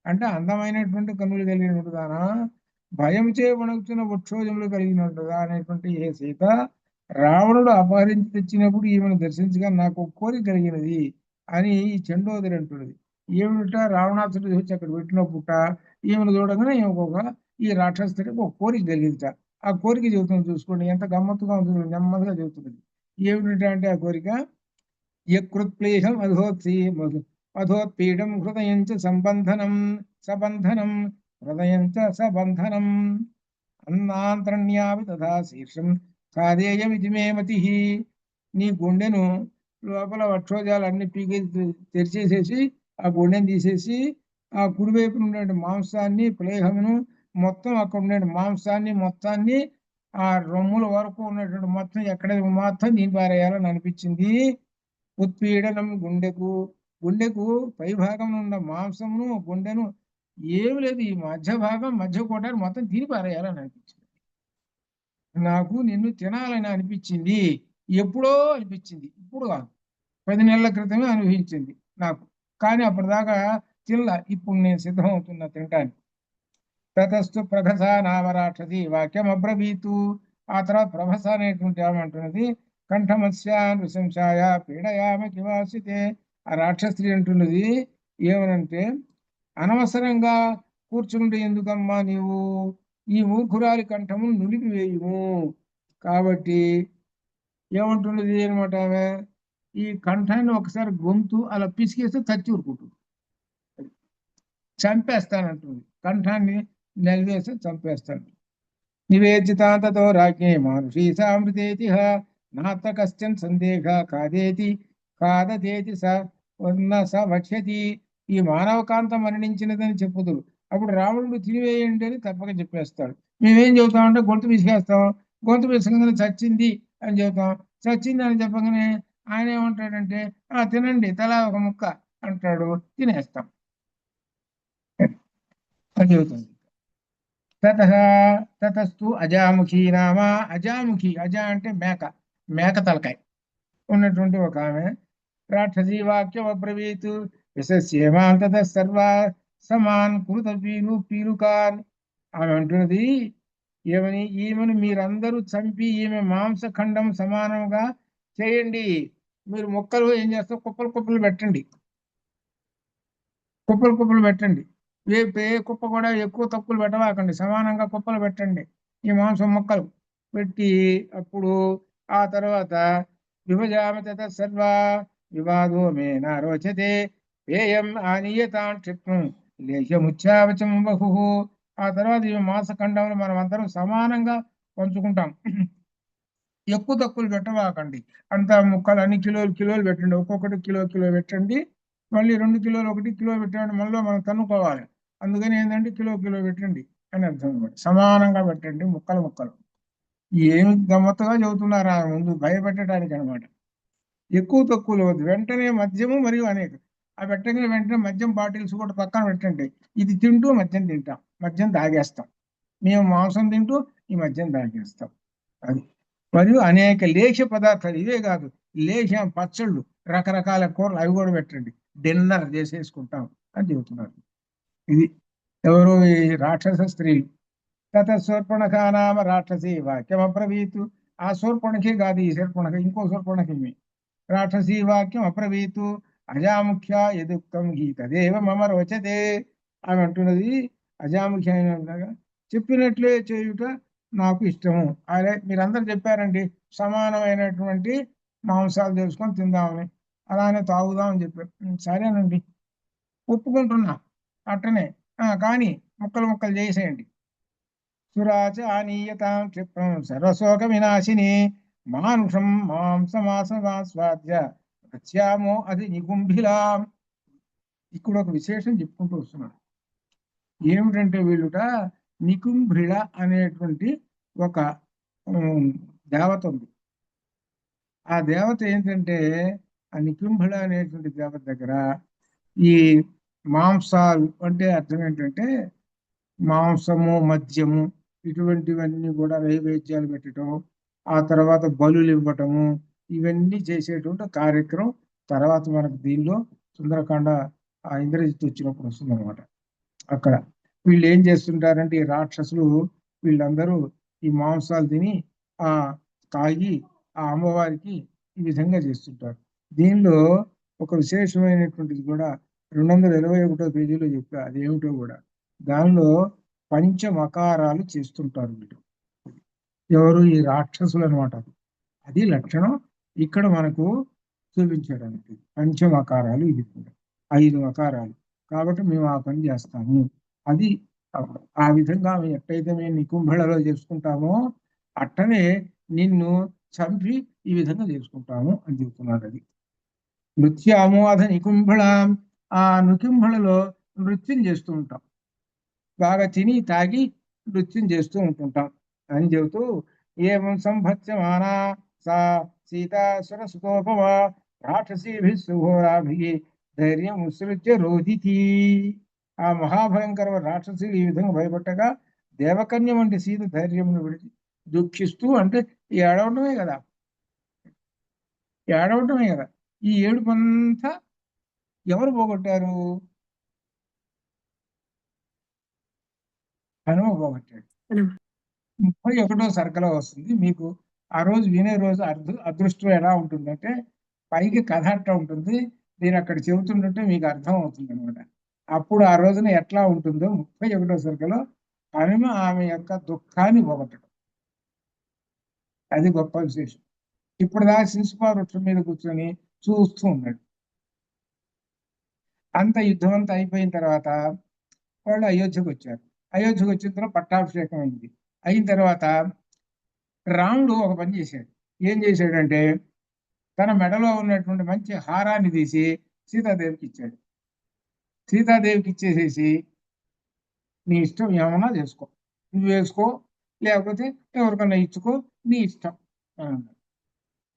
S1: అంటే అందమైనటువంటి కన్నులు కలిగినటువంటి దానా, భయం చే వణుకుతున్న వృక్షోజములు కలిగినట్టుగా అనేటువంటి ఏ సీత రావణుడు అపహరించి తెచ్చినప్పుడు ఈమెను దర్శించగా నాకు ఒక కోరిక కలిగినది అని ఈ చండోదరి అంటున్నది. ఏమిట రావణాసుడు వచ్చి అక్కడ పెట్టినప్పుట ఈమెను చూడగానే ఈమెకొక ఈ రాక్షసుడికి ఒక కోరిక కలిగిందిట. ఆ కోరిక చెబుతుంది, చూసుకోండి ఎంత గమ్మత్తుగా ఉంటుంది, నెమ్మదిగా చెబుతున్నది. ఏమిటంటే ఆ కోరిక యకృత్క్లేశం అధోత్పీడం హృదయం చ సంబంధనం సబంధనం హృదయం చ సబంధనం అన్నాంతరణ్యామి తథా శీర్షం ఖాదేయమితి మే మతి. నీ గుండెను లోపల వక్షోజాలన్నీ పీకి తెరిచేసేసి ఆ గుండెని తీసేసి ఆ కుడివైపు ఉండే మాంసాన్ని ప్లేహమును మొత్తం అక్కడ ఉండే మాంసాన్ని మొత్తాన్ని ఆ రొమ్ముల వరకు ఉన్నటువంటి మొత్తం ఎక్కడ మొత్తం దీని పారేయాలని అనిపించింది. ఉత్పీడనం గుండెకు పై భాగం ఉన్న మాంసమును గుండెను ఏమి లేదు, ఈ మధ్య భాగం మధ్య కోటాన్ని మొత్తం తిని పారేయాలని అనిపించింది. నాకు నిన్ను తినాలని అనిపించింది, ఎప్పుడో అనిపించింది, ఇప్పుడు కాదు, 10 నెలల క్రితమే అనుభవించింది నాకు. కానీ అప్పటిదాకా తినలా, ఇప్పుడు నేను సిద్ధమవుతున్నా తినటానికి. తతస్థు ప్రభస నామరాక్షసి వాక్యం అబ్రవీతు. ఆ తర్వాత ప్రభస అనేటువంటి ఏమంటున్నది, కంఠమస్య నృశంసాయ పీడయామ కివాసితే. ఆ రాక్షస్త్రీ అంటున్నది ఏమనంటే, అనవసరంగా కూర్చుంటే ఎందుకమ్మా నీవు ఈ మూర్ఖురాలి కంఠము నులిపివేయుము. కాబట్టి ఏమంటున్నది అనమాట ఆమె, ఈ కంఠాన్ని ఒకసారి గొంతు అలా పిసికేస్తే చచ్చి ఊరుకుంటుంది, చంపేస్తానంటుంది, కంఠాన్ని నలివేస్తే చంపేస్తాను. నివేదితాంతతో రాజ్ఞే మానుషీ సామృతేతి నాత్ర కశ్చన్ సందేహ కాదతేతి స వక్ష్యతి. ఈ మానవకాంత మరణించినదని చెప్పుదురు, అప్పుడు రావణుడు తినివేయండి అని తప్పక చెప్పేస్తాడు. మేమేం చెబుతామంటే గొంతు పిసికేస్తాం, గొంతు పిసకగానే చచ్చింది అని చెబుతాం. చచ్చింది అని చెప్పగానే ఆయన ఏమంటాడంటే తినండి తలా ఒక ముక్క అంటాడు, తినేస్తాం, అని చెబుతుంది. తతస్తు అజాముఖి నామ, అజాముఖి, అజ అంటే మేక, మేక తలకాయ ఉన్నటువంటి ఒక ఆమె రాక్షసీ వాక్యం అబ్రవీతు విశస్యేమాంతత సర్వా సమాన్ కృత పీలుకాన్. ఆమె అంటున్నది ఏమని, ఈమెను మీరందరూ చంపి ఈమె మాంసఖండం సమానంగా చేయండి. మీరు మొక్కలు ఏం చేస్తారు, కుప్పలు కుప్పలు పెట్టండి, కుప్పలు కుప్పలు పెట్టండి. ఏ కుప్ప కూడా ఎక్కువ తక్కువలు పెట్టవాకండి, సమానంగా కుప్పలు పెట్టండి ఈ మాంసం ముక్కలు పెట్టి. అప్పుడు ఆ తర్వాత విభజామి తత సర్వ వివాదో మే నారోచతే పేయం ఆనీయతాం క్షిప్రం లేహ్యముచ్చావచం బహు. ఆ తర్వాత ఈ మాంసఖండంలో మనం అందరం సమానంగా పంచుకుంటాం, ఎక్కువ తక్కువలు పెట్టవాకండి. అంత ముక్కలు అన్ని కిలోలు కిలోలు పెట్టండి, ఒక్కొక్కటి కిలో కిలో పెట్టండి, మళ్ళీ 2 కిలోలు 1 కిలో పెట్టండి, మళ్ళీ మనం కనుక్కోవాలి. అందుకని ఏంటంటే కిలో కిలో పెట్టండి అని అర్థం అనమాట. సమానంగా పెట్టండి ముక్కలు ముక్కలు. ఏమి గమ్మత్తుగా చెబుతున్నారు ఆ ముందు భయపెట్టడానికి అనమాట. ఎక్కువ తక్కువలు వద్దు, వెంటనే మద్యము మరియు అనేక. ఆ పెట్టగానే వెంటనే మద్యం బాటిల్స్ కూడా పక్కన పెట్టండి. ఇది తింటూ మద్యం తింటాం, మద్యం తాగేస్తాం, మేము మాంసం తింటూ ఈ మద్యం తాగేస్తాం. అది మరియు అనేక లేహ్య పదార్థాలు, ఇవే కాదు, లేహ్య పచ్చళ్ళు, రకరకాల కూరలు అవి కూడా పెట్టండి, డిన్నర్ చేసేసుకుంటాం అని చెబుతున్నారు. ఇది ఎవరు, ఈ రాక్షస స్త్రీలు. తత శూర్పణఖ నామ రాక్షసి వాక్యం అబ్రవీతు. ఆ శూర్పణఖే కాదు ఈ శూర్పణఖ, ఇంకో శూర్పణఖి. రాక్షసీ వాక్యం అబ్రవీతు అజాముఖ్య యదుక్తం గీతదేవ మమ రోచతే. ఆమె అంటున్నది అజాముఖ్య చెప్పినట్లే చేయుట నాకు ఇష్టము. అదే మీరందరూ చెప్పారండి సమానమైనటువంటి మాంసాలు తెలుసుకొని తిందామని, అలానే తాగుదామని చెప్పారు. సరేనండి, ఒప్పుకుంటున్నా, అట్టనే కానీ ముక్కలు ముక్కలు చేసేయండి. సురాచ ఆనీయతాం క్షిప్రం సర్వశోక వినాశిని మానుషం మాంసమాసమాస్వాద్య వచ్చామో అది నిగుంభిలాం. ఇక్కడ ఒక విశేషం చెప్పుకుంటూ వస్తున్నాడు. ఏమిటంటే వీళ్ళుట నికుంభిళ అనేటువంటి ఒక దేవత ఉంది. ఆ దేవత ఏంటంటే, ఆ నికుంభిళ అనేటువంటి దేవత దగ్గర ఈ మాంసాలు అంటే అర్థం ఏంటంటే మాంసము మద్యము ఇటువంటివన్నీ కూడా నైవేద్యాలు పెట్టడం, ఆ తర్వాత బలులు ఇవ్వటము, ఇవన్నీ చేసేటువంటి కార్యక్రమం తర్వాత మనకు దీనిలో సుందరకాండ ఆ ఇంద్రజిత్ వచ్చినప్పుడు వస్తుంది అనమాట. అక్కడ వీళ్ళు ఏం చేస్తుంటారంటే ఈ రాక్షసులు వీళ్ళందరూ ఈ మాంసాలు తిని ఆ తాగి ఆ అమ్మవారికి ఈ విధంగా చేస్తుంటారు. దీనిలో ఒక విశేషమైనటువంటిది కూడా 221 పేజీలో చెప్పా, అదేమిటో కూడా. దానిలో పంచమకారాలు చేస్తుంటారు వీళ్ళు. ఎవరు? ఈ రాక్షసులు అనమాట. అది లక్షణం ఇక్కడ మనకు చూపించడానికి. పంచమకారాలు ఇది కూడా 5 మకారాలు. కాబట్టి మేము ఆ పని చేస్తాము. అది ఆ విధంగా ఎట్టయితే మేము నికుంభళలో చేసుకుంటామో అట్టనే నిన్ను చంపి ఈ విధంగా చేసుకుంటాము అని చెబుతున్నాడు. అది నృత్యామోధ నికుంభళం. ఆ నికుంభళలో నృత్యం చేస్తూ ఉంటాం, బాగా తిని తాగి నృత్యం చేస్తూ ఉంటుంటాం అని చెబుతూ, ఏం సంభత్యమానా సా సీతాసుర సుతోపమా రాక్షసీభిः సుఘోరాభిः ధైర్యం ఉత్సృజ్య రోదితి. ఆ మహాభయంకర రాక్షసులు ఈ విధంగా భయపట్టగా దేవకన్య వంటి సీత ధైర్యమును విడిచి దుఃఖిస్తూ, అంటే ఏడవటమే కదా, ఏడవటమే కదా. ఈ ఏడుపంతా ఎవరు పోగొట్టారు? హనుమ పోగొట్టాడు. 31వ సర్గలో వస్తుంది మీకు. ఆ రోజు వినే రోజు అదృష్టం ఎలా ఉంటుందంటే, పైకి కథ అట్లా ఉంటుంది, నేను అక్కడ చెబుతుంటే మీకు అర్థం అవుతుంది అనమాట. అప్పుడు ఆ రోజున ఎట్లా ఉంటుందో 31వ సర్గలో హనుమ ఆమె యొక్క దుఃఖాన్ని పోగొట్టడం, అది గొప్ప విశేషం. ఇప్పుడు దాకా శిశుపా వృక్షం మీద కూర్చొని చూస్తూ ఉన్నాడు. అంత యుద్ధం అంతా అయిపోయిన తర్వాత వాళ్ళు అయోధ్యకు వచ్చారు. అయోధ్యకు వచ్చిన తర్వాత పట్టాభిషేకం అయింది. అయిన తర్వాత రాముడు ఒక పని చేశాడు. ఏం చేశాడంటే, తన మెడలో ఉన్నటువంటి మంచి హారాన్ని తీసి సీతాదేవికి ఇచ్చాడు. సీతాదేవికి ఇచ్చేసేసి, నీ ఇష్టం ఏమన్నా చేసుకో, నువ్వు వేసుకో, లేకపోతే ఎవరికన్నా ఇచ్చుకో, నీ ఇష్టం అని అన్నాడు.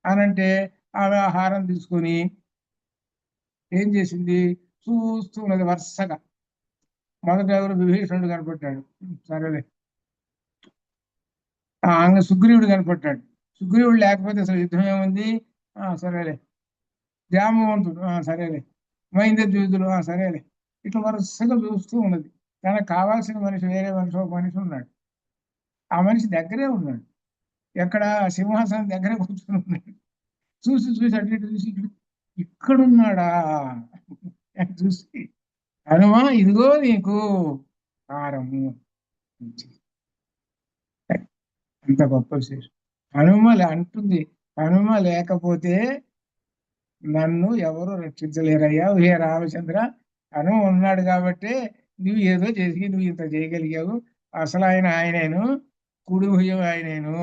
S1: అనంటే ఆమె ఆ హారం తీసుకొని ఏం చేసింది, చూస్తూ ఉన్నది వరుసగా. మొదట ఎవరు? విభీషణుడు కనపడ్డాడు, సరేలే. అంగ సుగ్రీవుడు కనపడ్డాడు, సుగ్రీవుడు లేకపోతే అసలు యుద్ధం ఏముంది, సరేలే. జాంబవంతుడు, సరేలే. మైంద్రద్యూతుడు, సరేలే. ఇట్లా వరుసగా చూస్తూ ఉన్నది. తనకు కావాల్సిన మనిషి వేరే మనిషి, ఒక మనిషి ఉన్నాడు. ఆ మనిషి దగ్గరే ఉన్నాడు. ఎక్కడ? సింహాసనం దగ్గరే కూర్చొని ఉన్నాడు. చూసి చూసి అటు ఇటు చూసి ఇక్కడున్నాడా అని చూసి, హనుమా ఇదిగో నీకు హారము. అంత గొప్ప విశేషం. హనుమ అంటుంది, హనుమ లేకపోతే నన్ను ఎవరు రక్షించలేరయ్యా హే రామచంద్ర. హనుమ ఉన్నాడు కాబట్టి నువ్వు ఏదో చేసి నువ్వు ఇంత చేయగలిగావు. అసలు ఆయనేను, కుడి భుజం ఆయనేను.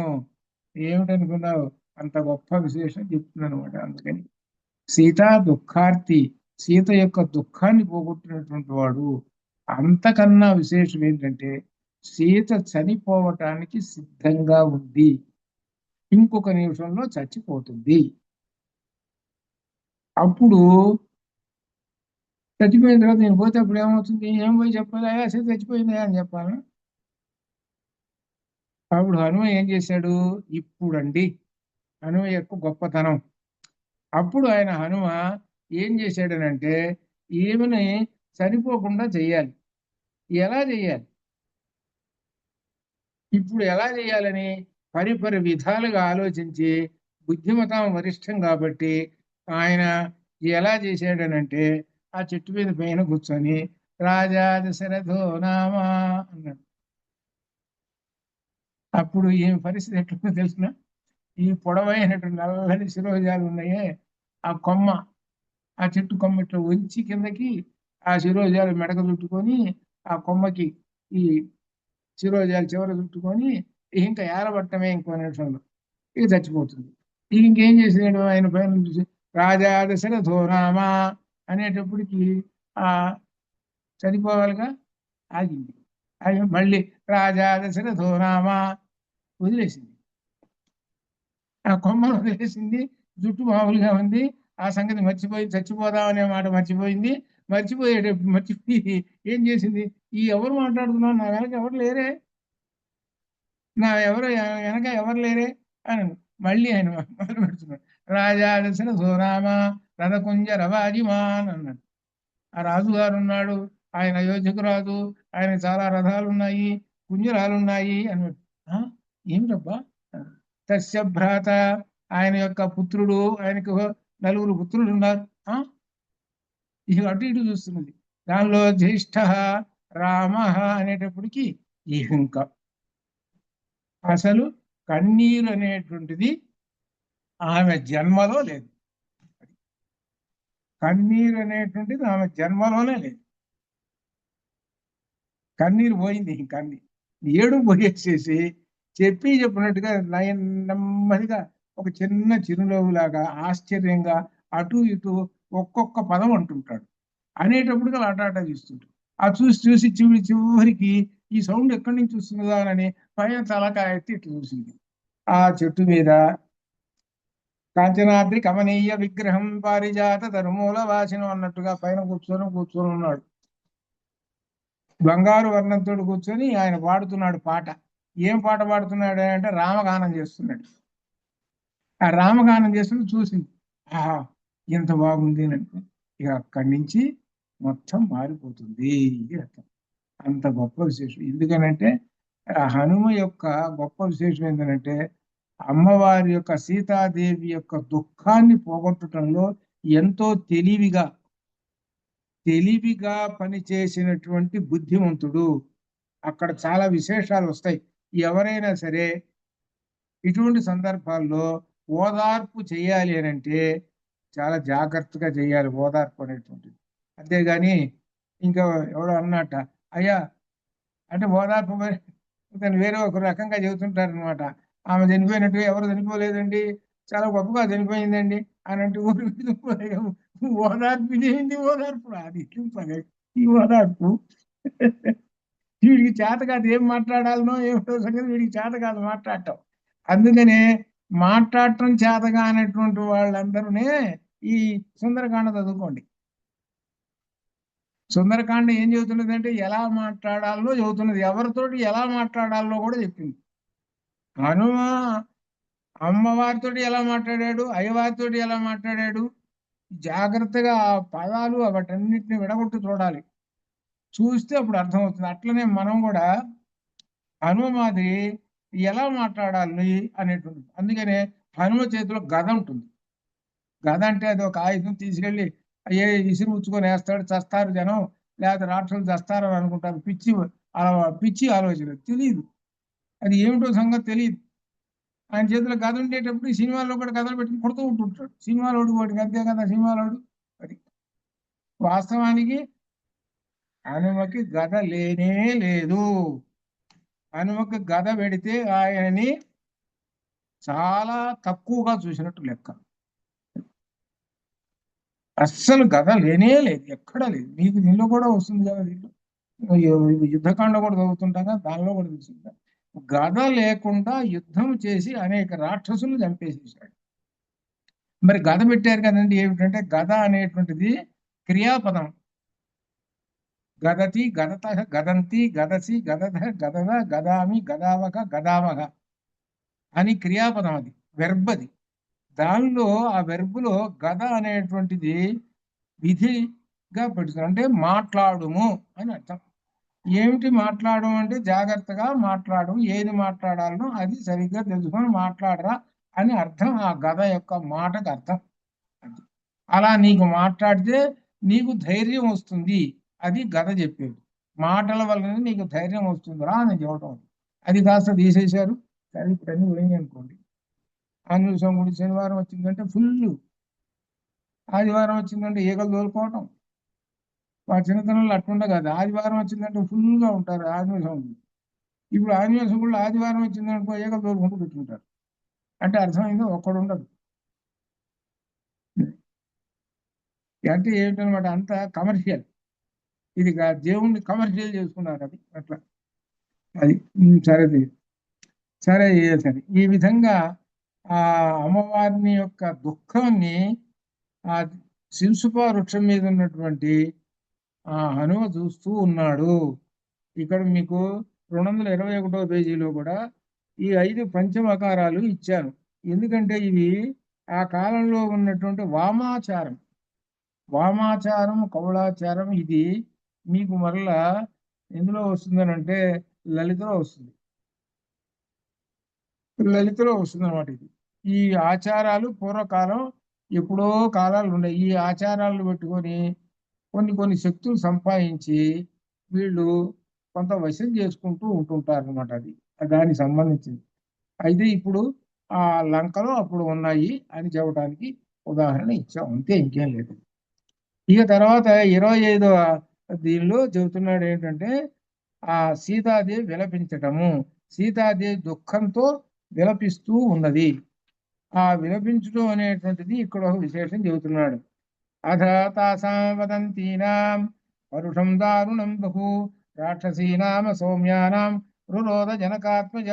S1: ఏమిటనుకున్నావు? అంత గొప్ప విశేషం చెప్తున్నాను అనమాట. అందుకని సీత దుఃఖార్తి, సీత యొక్క దుఃఖాన్ని పోగొట్టినటువంటి వాడు. అంతకన్నా విశేషం ఏంటంటే, సీత చనిపోవటానికి సిద్ధంగా ఉంది, ఇంకొక నిమిషంలో చచ్చిపోతుంది. అప్పుడు చచ్చిపోయిన తర్వాత నేను పోతే అప్పుడు ఏమవుతుంది? ఏం పోయి చెప్పాలి? సీత చచ్చిపోయిందా అని చెప్పాలి. అప్పుడు హనుమ ఏం చేశాడు? ఇప్పుడండి హనుమ యొక్క గొప్పతనం. అప్పుడు హనుమ ఏం చేశాడనంటే, ఈమెని చనిపోకుండా చెయ్యాలి. ఎలా చెయ్యాలి? ఇప్పుడు ఎలా చేయాలని పరిపరి విధాలుగా ఆలోచించి, బుద్ధిమతం వరిష్టం కాబట్టి ఆయన ఎలా చేశాడనంటే, ఆ చెట్టు మీద పైన కూర్చొని రాజా దశరథో నామా అన్నాడు. అప్పుడు ఈమె పరిస్థితి ఎట్లుందో తెలిసిన, ఈ పొడవైనటువంటి నల్లని శిరోజాలు ఉన్నాయే, ఆ కొమ్మ, ఆ చెట్టు కొమ్మ ఇట్లా వంచి కిందకి ఆ శిరోజాలు మెడక చుట్టుకొని, ఆ కొమ్మకి ఈ శిరోజాలు చివర చుట్టుకొని ఇంకా ఏలబట్టమే ఇంకో నిమిషంలో ఇక చచ్చిపోతుంది. ఇంకేం చేసాడు ఆయన పైన చూసి, రాజా దశరథో రామా అనేటప్పటికి ఆ చనిపోవాలిగా, ఆగింది. ఆగి మళ్ళీ రాజా దశరథో రామా వదిలేసింది. ఆ కొమ్మను వదిలేసింది. జుట్టు మామూలుగా ఉంది. ఆ సంగతి మర్చిపోయి, చచ్చిపోదామనే మాట మర్చిపోయింది. మర్చిపోయి ఏం చేసింది? ఈ ఎవరు మాట్లాడుతున్నావు, నా వెనక ఎవరు లేరే, వెనక ఎవరు లేరే అని మళ్ళీ ఆయన మొదలు పెడుతున్నాడు. రాజా దశరథో రామ రథకుంజ రవాజిమాన్ అన్నాడు. ఆ రాజుగారు ఉన్నాడు, ఆయన అయోధ్యకు రాదు, ఆయన చాలా రథాలు ఉన్నాయి, కుంజరాలు ఉన్నాయి అని. "ఆ? ఏమిటబ్బా? తస్య భ్రాత, ఆయన యొక్క పుత్రుడు, ఆయనకు నలుగురు పుత్రులు ఉన్నారు. ఆ ఇక అటు ఇటు చూస్తున్నది. దానిలో జ్యేష్ఠ రామ అనేటప్పటికి ఇంకా అసలు కన్నీరు అనేటువంటిది ఆమె జన్మలో లేదు. కన్నీరు అనేటువంటిది ఆమె జన్మలోనే లేదు. కన్నీరు పోయింది. కన్నీ ఏడు పోయేసేసి చెప్పినట్టుగా నెమ్మదిగా ఒక చిన్న చిరునవ్వులాగా ఆశ్చర్యంగా అటు ఇటు ఒక్కొక్క పదం అంటుంటాడు. అనేటప్పటికి అలా అటాటా చూస్తుంటాడు. ఆ చూసి చూసి చివరికి ఈ సౌండ్ ఎక్కడి నుంచి వస్తుందా అని పైన తలకాయ ఎత్తి ఇట్లా చూసింది. ఆ చెట్టు మీద కాంచనాద్రి కమనీయ విగ్రహం పారిజాత ధర్మూల వాసనం అన్నట్టుగా పైన కూర్చొని ఉన్నాడు. బంగారు వర్ణంతో కూర్చొని ఆయన పాడుతున్నాడు పాట. ఏం పాట పాడుతున్నాడు అంటే రామగానం చేస్తున్నాడు. ఆ రామగానం చేస్తుంటే చూసింది. ఆహా, ఎంత బాగుంది అని. ఇక అక్కడి నుంచి మొత్తం మారిపోతుంది. ఇది అర్థం. అంత గొప్ప విశేషం. ఎందుకనంటే హనుమ యొక్క గొప్ప విశేషం ఏంటంటే అమ్మవారి యొక్క సీతాదేవి యొక్క దుఃఖాన్ని పోగొట్టడంలో ఎంతో తెలివిగా పనిచేసినటువంటి బుద్ధిమంతుడు. అక్కడ చాలా విశేషాలు వస్తాయి. ఎవరైనా సరే ఇటువంటి సందర్భాల్లో ఓదార్పు చేయాలి అని అంటే చాలా జాగ్రత్తగా చేయాలి ఓదార్పు అనేటువంటిది. అంతేగాని ఇంకా ఎవడో అన్నట్ట అయ్యా అంటే ఓదార్పు దాన్ని వేరే ఒక రకంగా చెబుతుంటారు అనమాట. ఆమె చనిపోయినట్టు ఎవరు చనిపోలేదండి, చాలా గొప్పగా చనిపోయిందండి అని అంటే ఓదార్పు ఇదేంటి ఓదార్పు అది ఈ ఓదార్పు వీడికి చేత కాదు, ఏం మాట్లాడాలనో ఏమిటో సంగతి వీడికి చేత కాదు మాట్లాడటం. అందుకనే మాట్లాడటం చేతగా అనేటువంటి వాళ్ళందరూనే ఈ సుందరకాండ చదువుకోండి. సుందరకాండ ఏం చెబుతున్నది అంటే ఎలా మాట్లాడాలో చెబుతున్నది, ఎవరితోటి ఎలా మాట్లాడాలో కూడా చెప్పింది. హనుమ అమ్మవారితో ఎలా మాట్లాడాడు, అయ్యవారితో ఎలా మాట్లాడాడు, జాగ్రత్తగా ఆ పదాలు వాటన్నిటిని విడగొట్టు చూడాలి. చూస్తే అప్పుడు అర్థమవుతుంది. అట్లనే మనం కూడా హనుమ మాదిరి ఎలా మాట్లాడాలి అనేటువంటి. అందుకనే హనుమ చేతిలో గద ఉంటుంది. గద అంటే అది ఒక ఆయుధం, తీసుకెళ్ళి అయ్యే ఇసురు ఉచ్చుకొని వేస్తాడు, చస్తారు జనం, లేకపోతే రాక్షసులు చస్తారు అని అనుకుంటారు. పిచ్చి ఆలోచన, తెలియదు. అది ఏమిటో సంగతి తెలియదు. ఆయన చేతిలో గద ఉండేటప్పుడు ఈ సినిమాల్లో కూడా గదలు పెట్టుకుని కొడుతూ ఉంటుంటాడు. సినిమాలోడు వాడికి అంతే కదా, సినిమాలోడు. అది వాస్తవానికి హనుమకి గద లేనే లేదు. హనుమకి గద పెడితే ఆయనని చాలా తక్కువగా చూసినట్టు లెక్క. అస్సలు గద లేనే లేదు, ఎక్కడా లేదు. మీకు దీనిలో కూడా వస్తుంది కదా, దీంట్లో యుద్ధకాండ కూడా చదువుతుంటాం కదా, దానిలో కూడా చూసిందా. గద లేకుండా యుద్ధం చేసి అనేక రాక్షసులు చంపేసేసాడు. మరి గద పెట్టారు కదండి, ఏమిటంటే గద అనేటువంటిది క్రియాపదం. గదతి గదత గదంతి గదసి గదధ గదద గదామి గదావక గదావహ అని క్రియాపదం. అది వెర్బ్. అది దానిలో ఆ వెర్బులో గద అనేటువంటిది విధిగా పెడుతుంది. అంటే మాట్లాడుము అని అర్థం. ఏమిటి మాట్లాడు అంటే జాగ్రత్తగా మాట్లాడు, ఏది మాట్లాడాలనో అది సరిగ్గా తెలుసుకొని మాట్లాడరా అని అర్థం. ఆ గద యొక్క మాటకు అర్థం. అలా నీకు మాట్లాడితే నీకు ధైర్యం వస్తుంది, అది గద చెప్పేది. మాటల వలన నీకు ధైర్యం వస్తుందిరా అని చెప్పడం. అది కాస్త తీసేశారు. సరే ఇప్పుడు అన్ని పోయింది అనుకోండి. ఆంజనేయ స్వామి గుడి శనివారం వచ్చిందంటే ఫుల్, ఆదివారం వచ్చిందంటే ఈగలు తోలుకోవటం. మా చిన్నతనంలో అట్లుండే కదా, ఆదివారం వచ్చిందంటే ఫుల్గా ఉంటారు ఆంజనేయ స్వామి. ఇప్పుడు ఆంజనేయ స్వామి గుళ్ళు ఆదివారం వచ్చిందనుకో ఈగలు తోలుకుంటూ పెట్టుకుంటారు. అంటే అర్థమైందో ఒక్కడు ఉండదు. అంటే ఏమిటనమాట, అంత కమర్షియల్. ఇది దేవుణ్ణి కమర్షియల్ చేసుకున్నారు. అది అట్లా. అది సరే సరే సరే. ఈ విధంగా ఆ అమ్మవారిని యొక్క దుఃఖాన్ని ఆ శింసుప వృక్షం మీద ఉన్నటువంటి ఆ హనుమ చూస్తూ ఉన్నాడు. ఇక్కడ మీకు 221వ పేజీలో కూడా ఈ 5 పంచమకారాలు ఇచ్చాను. ఎందుకంటే ఇవి ఆ కాలంలో ఉన్నటువంటి వామాచారం, కౌళాచారం. ఇది మీకు మరలా ఎందులో వస్తుందని అంటే లలితలో వస్తుంది. లలితలో వస్తుంది అనమాట ఇది. ఈ ఆచారాలు పూర్వకాలం ఎప్పుడో కాలాలు ఉన్నాయి. ఈ ఆచారాలను పెట్టుకొని కొన్ని కొన్ని శక్తులు సంపాదించి వీళ్ళు కొంత వశం చేసుకుంటూ ఉంటుంటారు అనమాట. అది దానికి సంబంధించింది. అయితే ఇప్పుడు ఆ లంకలో అప్పుడు ఉన్నాయి అని చెప్పడానికి ఉదాహరణ ఇచ్చాం, అంతే, ఇంకేం లేదు. ఇక తర్వాత 25వ దీనిలో చెబుతున్నాడు ఏంటంటే ఆ సీతాదేవి విలపించటము. సీతాదేవి దుఃఖంతో విలపిస్తూ ఉన్నది. ఆ విలపించడం అనేటువంటిది ఇక్కడ ఒక విశేషం చెబుతున్నాడు. అథ తాసాం వదంతీనాం పరుషం దారుణం బహు రాక్షసీనామ సౌమ్యానాం రురోధ జనకాత్మజ.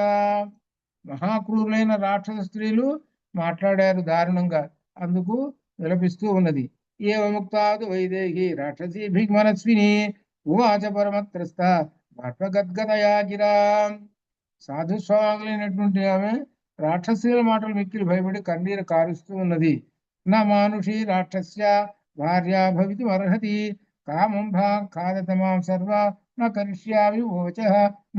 S1: మహాక్రూరులైన రాక్షస స్త్రీలు మాట్లాడారు దారుణంగా, అందుకు విలపిస్తూ ఉన్నది. ఏవముక్తాదు వైదేహి రాక్షసీ భీమనస్విని ఉవాచ పరమత్రస్త బాష్పగద్గదయా గిరా. సాధు స్వభావాలైనటువంటి ఆమె రాక్షసుల మాటలు మిక్కిలి భయపడి కన్నీరు కారుస్తూ ఉన్నది. నా మానుషి రాక్షస్య భార్య భవితి అర్హతి కామం భా ఖాదతమాం సర్వ నా కరిష్యామి ఓచ.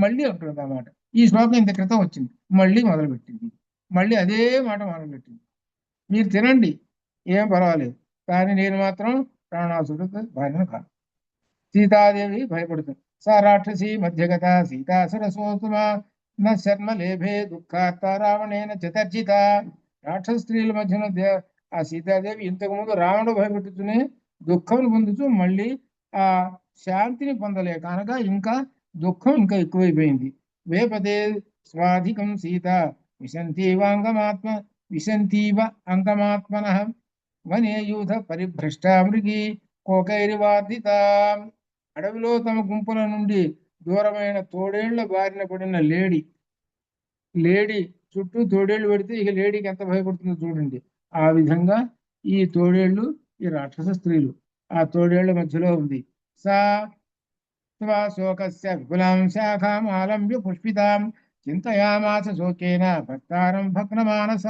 S1: మళ్ళీ అంటుంది అన్నమాట. ఈ శ్లోకం ఇంత క్రితం వచ్చింది, మళ్ళీ మొదలుపెట్టింది. మళ్ళీ అదే మాట మొదలుపెట్టింది. మీరు తినండి, ఏం పర్వాలేదు, కానీ నేను మాత్రం రావణాసురుడు భార్యను కాదు. సీతాదేవి భయపడుతుంది. సా రాక్షసి మధ్యగత సీతాసురసోతుమ నా శర్మ లేభే దుఃఖార్త రావణేన చతర్జిత. రాక్షస స్త్రీల మధ్యన ఆ సీతాదేవి ఇంతకు ముందు రావణుడు భయపెట్టుతూనే దుఃఖం పొందుతూ మళ్ళీ ఆ శాంతిని పొందలేక అనగా ఇంకా దుఃఖం ఇంకా ఎక్కువైపోయింది. వేపదే స్వాధికం సీత విశంతీవాంగమాత్మ విశంతీవ అంగమాత్మన వనేయూధ పరిభ్రష్ట మృగి కోకైరివార్ధిత. అడవిలో తమ గుంపుల నుండి దూరమైన తోడేళ్ల బారిన పడిన లేడి లేడి చుట్టూ తోడేళ్లు పెడితే ఇక లేడీకి ఎంత భయపడుతుందో చూడండి. ఆ విధంగా ఈ తోడేళ్లు ఈ రాక్షస స్త్రీలు ఆ తోడేళ్ల మధ్యలో ఉంది. సా శోకస్య విపులాం శాఖాం ఆలంబ్య పుష్పితాం చింతయామాస శోకేన భక్తారం భగ్నమానస.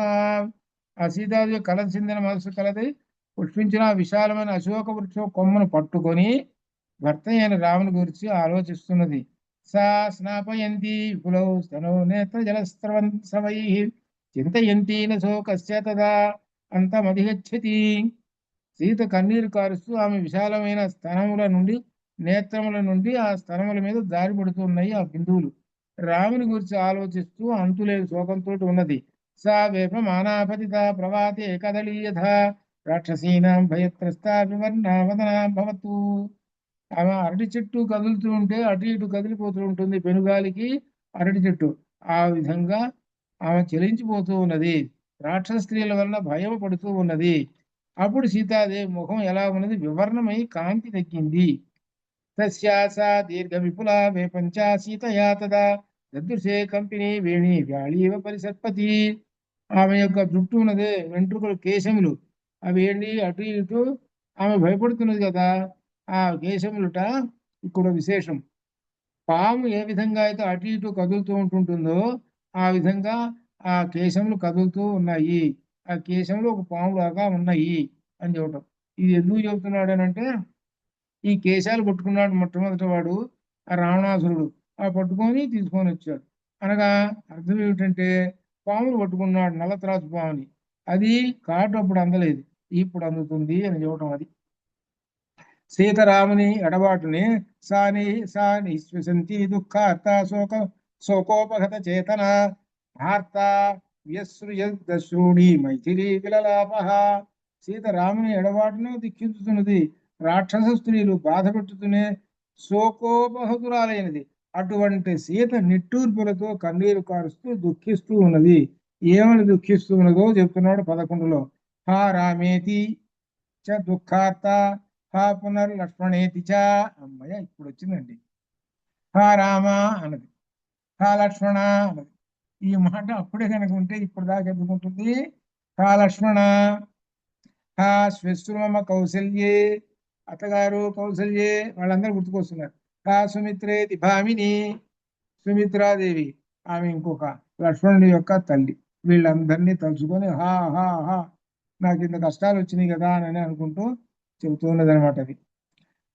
S1: ఆ సీతాదేవి కలత చెందిన మనసు కలది పుష్పించిన విశాలమైన అశోక వృక్ష కొమ్మను పట్టుకొని భర్త అయిన రాముని గురించి ఆలోచిస్తున్నది. సా స్నాపయంతి విపులౌ స్తనో నేత్ర జలస్రవై చింతయంతి శోకస్య తదా అంతమధిగచ్చతి. సీత కన్నీరు కారుస్తూ ఆమె విశాలమైన స్తనముల నుండి నేత్రముల నుండి ఆ స్తనముల మీద దారి పడుతున్నాయి ఆ బిందువులు. రాముని గురించి ఆలోచిస్తూ అంతులేని శోకంతో ఉన్నది. సా వేపమానాపతిత ప్రవాతే కదలీయథ రాక్షసీనాం భయత్రస్త వివర్ణ వదనా భవతు. ఆమె అరటి చెట్టు కదులుతూ ఉంటే అటు ఇటు కదిలిపోతూ ఉంటుంది పెనుగాలికి అరటి చెట్టు. ఆ విధంగా ఆమె చెలించిపోతూ ఉన్నది. రాక్షస స్త్రీల వలన భయం పడుతూ ఉన్నది. అప్పుడు సీతాదేవి ముఖం ఎలా ఉన్నది, వివర్ణమై కాంతి తగ్గింది. తస్యాస దీర్ఘ విపుల వేపంచా సీతయా తదా దదృశే కంపిని వేణి వ్యాళీవ పరిసత్పతి. ఆమె యొక్క జుట్టు ఉన్నదే వెంట్రుకలు కేశములు అవి ఏంటి అటు ఇటు ఆమె భయపడుతున్నది కదా. ఆ కేశములుట ఇక్కడ విశేషం. పాము ఏ విధంగా అయితే అటు ఇటు కదులుతూ ఉంటుంటుందో ఆ విధంగా ఆ కేశములు కదులుతూ ఉన్నాయి. ఆ కేశములు ఒక పాము లాగా ఉన్నాయి అని చెప్పటం. ఇది ఎందుకు చెబుతున్నాడు అని అంటే ఈ కేశాలు పట్టుకున్నాడు మొట్టమొదటి వాడు ఆ రావణాసురుడు. ఆ పట్టుకొని తీసుకొని వచ్చాడు అనగా అర్థం ఏమిటంటే పాములు పట్టుకున్నాడు, నల్లత్రాసు పాముని. అది కాటు అప్పుడు అందలేదు, ఇప్పుడు అందుతుంది అని చెప్పటం. అది సీతారాముని ఎడబాటుని సాని సాని శ్వసంతి దుఃఖార్త శోకోపగత చేతన ఆర్త వ్యశ్రుయశ్రూడి మైథిలి విలలాపహ. సీతారాముని ఎడబాటును దుఃఖించుతున్నది. రాక్షస స్త్రీలు బాధ పెట్టుతూనే శోకోపహతురాలైనది. అటువంటి సీత నిట్టూర్పులతో కన్నీరు కారుస్తూ దుఃఖిస్తూ ఉన్నది. ఏమని దుఃఖిస్తూ ఉన్నదో చెప్తున్నాడు 11లో. హా రామేతి చ దుఃఖార్త హా పునర్లక్ష్మణేతి చ. అమ్మయ్య ఇప్పుడు వచ్చిందండి. హా రామ అన్నది, హా లక్ష్మణ అన్నది. ఈ మాట అప్పుడే కనుక ఉంటే ఇప్పుడు దాకా ఎందుకుంటుంది. హా లక్ష్మణ, హా శ్వశ్రుమ కౌసల్యే, అత్తగారు కౌసల్యే వాళ్ళందరూ గుర్తుకొస్తున్నారు. హా సుమిత్రేతి భామిని, సుమిత్రాదేవి ఆమె ఇంకొక లక్ష్మణుడి యొక్క తల్లి. వీళ్ళందరినీ తలుచుకొని హా హా హా నాకు ఇంత కష్టాలు వచ్చినాయి కదా అని అనుకుంటూ చెబుతూ ఉన్నది అనమాట. అది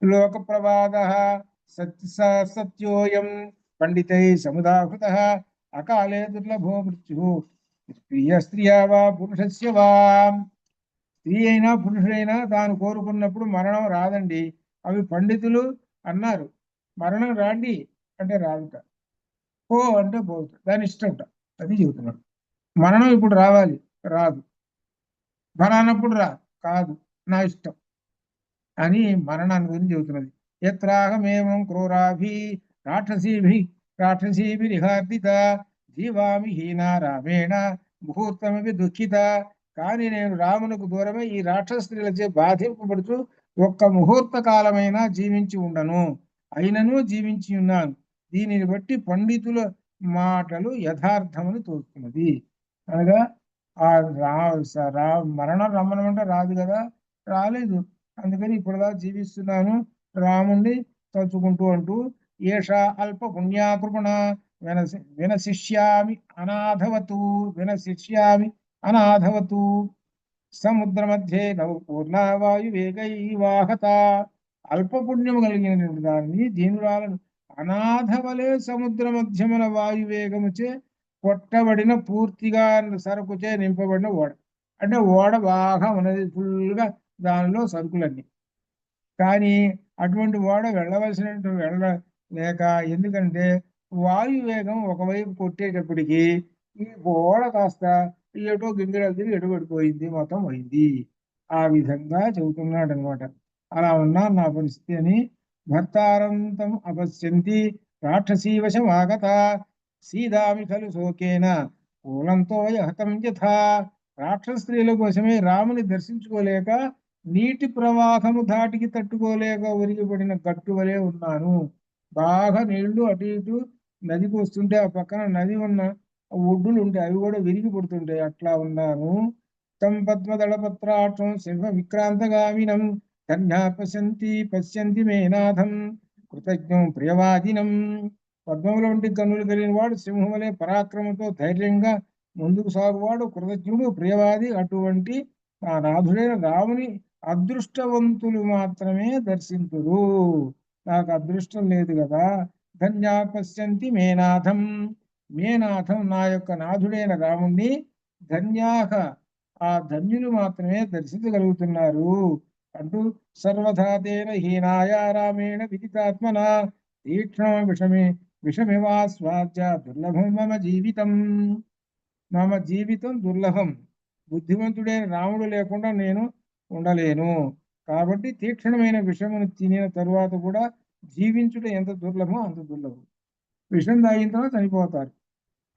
S1: లోక ప్రవాద సత్యోయం పండితై సముదాహృత అకాలే దుర్లభో మృత్యు స్త్రియా వా పురుషస్య వా. స్త్రీ అయినా పురుషుడైనా తాను కోరుకున్నప్పుడు మరణం రాదండి. అవి పండితులు అన్నారు. మరణం రాండి అంటే రాదుట, పో అంటే పోవుట, దాని ఇష్టంట. అది చెబుతున్నాడు. మరణం ఇప్పుడు రావాలి, రాదు. ఫలానప్పుడు రా, కాదు, నా ఇష్టం అని మరణాన్ని గురించి చెబుతున్నది. యత్రాహమేవం క్రూరాభి రాక్షసీభిరిహార్దిత జీవామి హీనా రామేణ ముహూర్తమపి దుఃఖిత. కానీ నేను రామునకు దూరమే ఈ రాక్షస స్త్రీలచే బాధింపబడుతూ ఒక్క ముహూర్త కాలమైనా జీవించి ఉండను, అయినను జీవించి ఉన్నాను. దీనిని బట్టి పండితుల మాటలు యథార్థమని తోస్తున్నది. అనగా ఆ మరణం రమ్మనమంటే రాదు కదా, రాలేదు. అందుకని ఇప్పుడుదా జీవిస్తున్నాను, రాముణ్ణి తలుచుకుంటూ అంటూ ఏష అల్ప పుణ్యాకృపణ వినశిష్యామి అనాథవతు వినశిష్యామి అనాథవతు సముద్ర మధ్యే నవ పూర్ణ వాయు వేగై వాహత. అల్ప పుణ్యము కలిగినటువంటి దాన్ని దీనురాలను అనాథవలే సముద్ర మధ్యమున వాయువేగముచే కొట్టబడిన పూర్తిగా సరుకుచే నింపబడిన ఓడ. అంటే ఓడ బాగా ఉన్నది, ఫుల్గా దానిలో సరుకులన్నీ. కానీ అటువంటి ఓడ వెళ్ళవలసినట్టు వెళ్ళలేక, ఎందుకంటే వాయువేగం ఒకవైపు కొట్టేటప్పటికి ఈ ఓడ కాస్త ఎటో గింగిరాలు తిరిగి ఎటు పడిపోయింది, మొత్తం పోయింది. ఆ విధంగా చెబుతున్నాడు అనమాట. అలా ఉన్నా నా పరిస్థితి అని. భర్తారంతం అపశ్యంతి రాక్షసీవశం ఆగత సీదామి ఖలు శోకేన కూలంతో హతం యథా. రాక్షస స్త్రీల కోసమే రాముని దర్శించుకోలేక నీటి ప్రవాహము ధాటికి తట్టుకోలేక ఒరిగిపడిన గట్టు వలె ఉన్నాను. బాగా నీళ్లు అటు ఇటు నదికి వస్తుంటే ఆ పక్కన నది ఉన్న ఒడ్డులు ఉంటాయి, అవి కూడా విరిగి పడుతుంటాయి. అట్లా ఉన్నాను. తం పద్మదళపత్రాక్షం సింహ విక్రాంతగామినం కన్యా పశ్యంతి మేనాథం కృతజ్ఞం ప్రియవాదినం. పద్మముల వంటి కన్నులు కలిగిన వాడు సింహం వలె పరాక్రమంతో ధైర్యంగా ముందుకు సాగువాడు కృతజ్ఞుడు, ప్రియవాది. అటువంటి ఆ నాథుడైన రాముని అదృష్టవంతులు మాత్రమే దర్శింతురు. నాకు అదృష్టం లేదు కదా. ధన్యా పశ్యంతి మేనాథం, మేనాథం నా యొక్క నాథుడైన రాముణ్ణి ధన్యాహ ఆ ధన్యులు మాత్రమే దర్శించగలుగుతున్నారు అంటూ సర్వధాతేన హీనాయ రామేణ విదితాత్మన తీక్ష్ణ విషమివాస్వాద్య దుర్లభం మమ జీవితం. మమ జీవితం దుర్లభం. బుద్ధిమంతుడైన రాముడు లేకుండా నేను ఉండలేను. కాబట్టి తీక్షణమైన విషమును తినిన తరువాత కూడా జీవించుట ఎంత దుర్లభం అంత దుర్లభం. విషం తాగిన తర్వాత చనిపోతారు.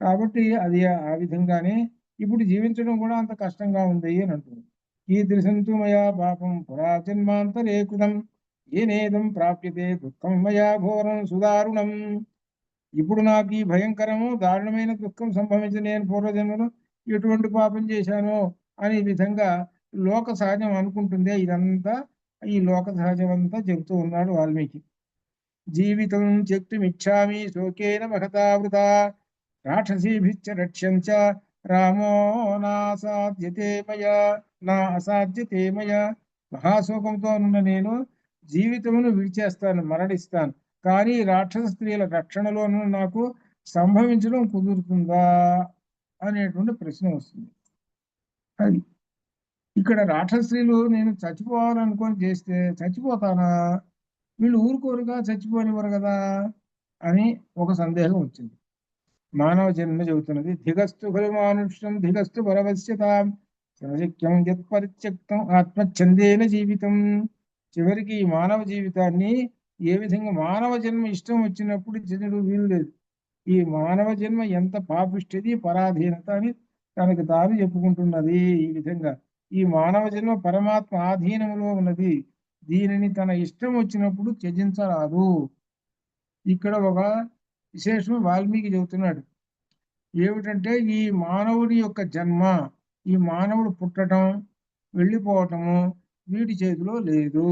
S1: కాబట్టి అది ఆ విధంగానే ఇప్పుడు జీవించడం కూడా అంత కష్టంగా ఉంది అని అంటుంది. కీదృశంతు మయా పాపం పురా జన్మాంతరే కృతం ఏనేదం ప్రాప్యతే దుఃఖం మయా ఘోరం సుదారుణం. ఇప్పుడు నాకు ఈ భయంకరము దారుణమైన దుఃఖం సంభవించిన నేను పూర్వజన్మలో ఎటువంటి పాపం చేశానో అనే విధంగా లోక సహజం అనుకుంటుందే. ఇదంతా ఈ లోక సహజం అంతా చెబుతూ ఉన్నాడు వాల్మీకి. జీవితం త్యక్తుమిచ్ఛామి శోకేన మహతావృత రాక్షసీభిశ్చ రక్ష్యంచ రామో నాసాధ్యతే మయా నా అసాధ్యతే మయా. మహాశోకంతో ఉన్న నేను జీవితమును విడిచేస్తాను, మరణిస్తాను. కానీ రాక్షస స్త్రీల రక్షణలోనూ నాకు సంభవించడం కుదురుతుందా అనేటువంటి ప్రశ్న వస్తుంది. అది ఇక్కడ రాక్షస స్త్రీలు నేను చచ్చిపోవాలనుకొని చేస్తే చచ్చిపోతానా, వీళ్ళు ఊరుకోరుగా చచ్చిపోనివ్వరు కదా అని ఒక సందేహం వచ్చింది. మానవ జన్మ చెబుతున్నది. ధిగస్తు ఖలు మానుష్యం ధిగస్తు పరవశ్యతాం శక్యం యత్పరిత్యక్తం ఆత్మఛందేన జీవితం. చివరికి ఈ మానవ జీవితాన్ని ఏ విధంగా మానవ జన్మ ఇష్టం వచ్చినప్పుడు జనుడు వీలు లేదు. ఈ మానవ జన్మ ఎంత పాపిష్టిది, పరాధీనత అని తనకు తాను చెప్పుకుంటున్నది. ఈ విధంగా ఈ మానవ జన్మ పరమాత్మ ఆధీనంలో ఉన్నది. దీనిని తన ఇష్టం వచ్చినప్పుడు త్యజించరాదు. ఇక్కడ ఒక విశేషం వాల్మీకి చెబుతున్నాడు. ఏమిటంటే ఈ మానవుడి యొక్క జన్మ, ఈ మానవుడు పుట్టడం వెళ్ళిపోవటము వీటి చేతిలో లేదు.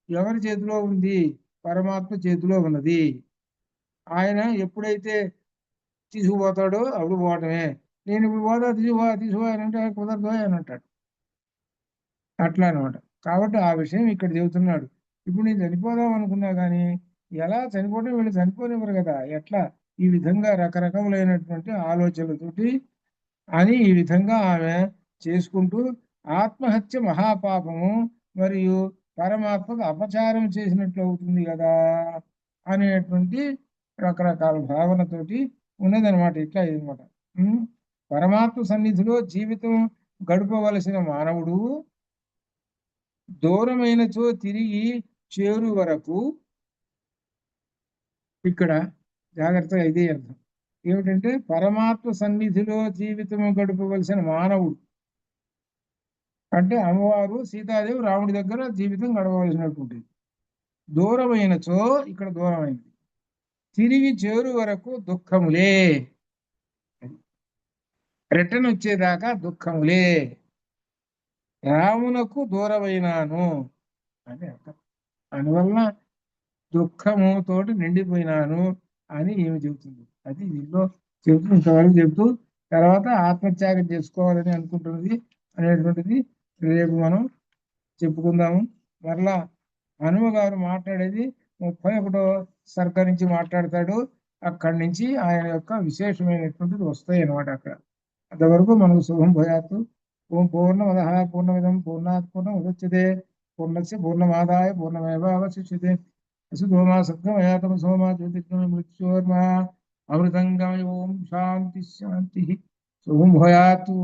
S1: ఎవరి చేతిలో ఉంది? పరమాత్మ చేతిలో ఉన్నది. ఆయన ఎప్పుడైతే తీసుకుపోతాడో అప్పుడు పోవటమే. నేను ఇప్పుడు పోతా తీసుకుపో అని అంటే కుదరదు అని అంటాడు. అట్లా అనమాట. కాబట్టి ఆ విషయం ఇక్కడ చెబుతున్నాడు. ఇప్పుడు నేను చనిపోదాం అనుకున్నా కానీ ఎలా చనిపోవడం, వీళ్ళు చనిపోనివ్వరు కదా, ఎట్లా, ఈ విధంగా రకరకములైనటువంటి ఆలోచనలతోటి అని ఈ విధంగా ఆమె చేసుకుంటూ ఆత్మహత్య మహాపాపము మరియు పరమాత్మకు అపచారం చేసినట్లు అవుతుంది కదా అనేటువంటి రకరకాల భావనతోటి ఉన్నదనమాట. ఇట్లా ఇదనమాట. పరమాత్మ సన్నిధిలో జీవితం గడపవలసిన మానవుడు దూరమైనచో తిరిగి చేరు వరకు, ఇక్కడ జాగ్రత్తగా ఇదే అర్థం ఏమిటంటే, పరమాత్మ సన్నిధిలో జీవితం గడపవలసిన మానవుడు అంటే అమ్మవారు సీతాదేవి రాముడి దగ్గర జీవితం గడపవలసినటువంటిది. దూరమైనచో, ఇక్కడ దూరమైంది, తిరిగి చేరు వరకు దుఃఖములే, రిటర్న్ వచ్చేదాకా దుఃఖములే, రామునకు దూరమైనాను అని అర్థం. అందువలన దుఃఖము తోటి నిండిపోయినాను అని ఏమి చెబుతుంది. అది దీనిలో చెబుతూ ఇంతవరకు చెబుతూ తర్వాత ఆత్మత్యాగం చేసుకోవాలని అనుకుంటున్నది అనేటువంటిది రేపు మనం చెప్పుకుందాము. మరలా హనుమ గారు మాట్లాడేది 31వ సర్గ నుంచి మాట్లాడతాడు. అక్కడి నుంచి ఆయన యొక్క విశేషమైనటువంటిది వస్తాయి అన్నమాట. అక్కడ అంతవరకు మనకు శుభం భూయాత్తు. ఓం పూర్ణమద పూర్ణమిదం పూర్ణాత్ పూర్ణముదచ్యతే పూర్ణస్య పూర్ణమాదాయ పూర్ణమేవావశిష్యతే. అసుధోమా సద్గమయాతమ సోమా జ్యోతిర్గమ మృత్యోర్మా అమృతంగమయ. ఓం శాంతి శాంతి. శుభం భూయాత్తు.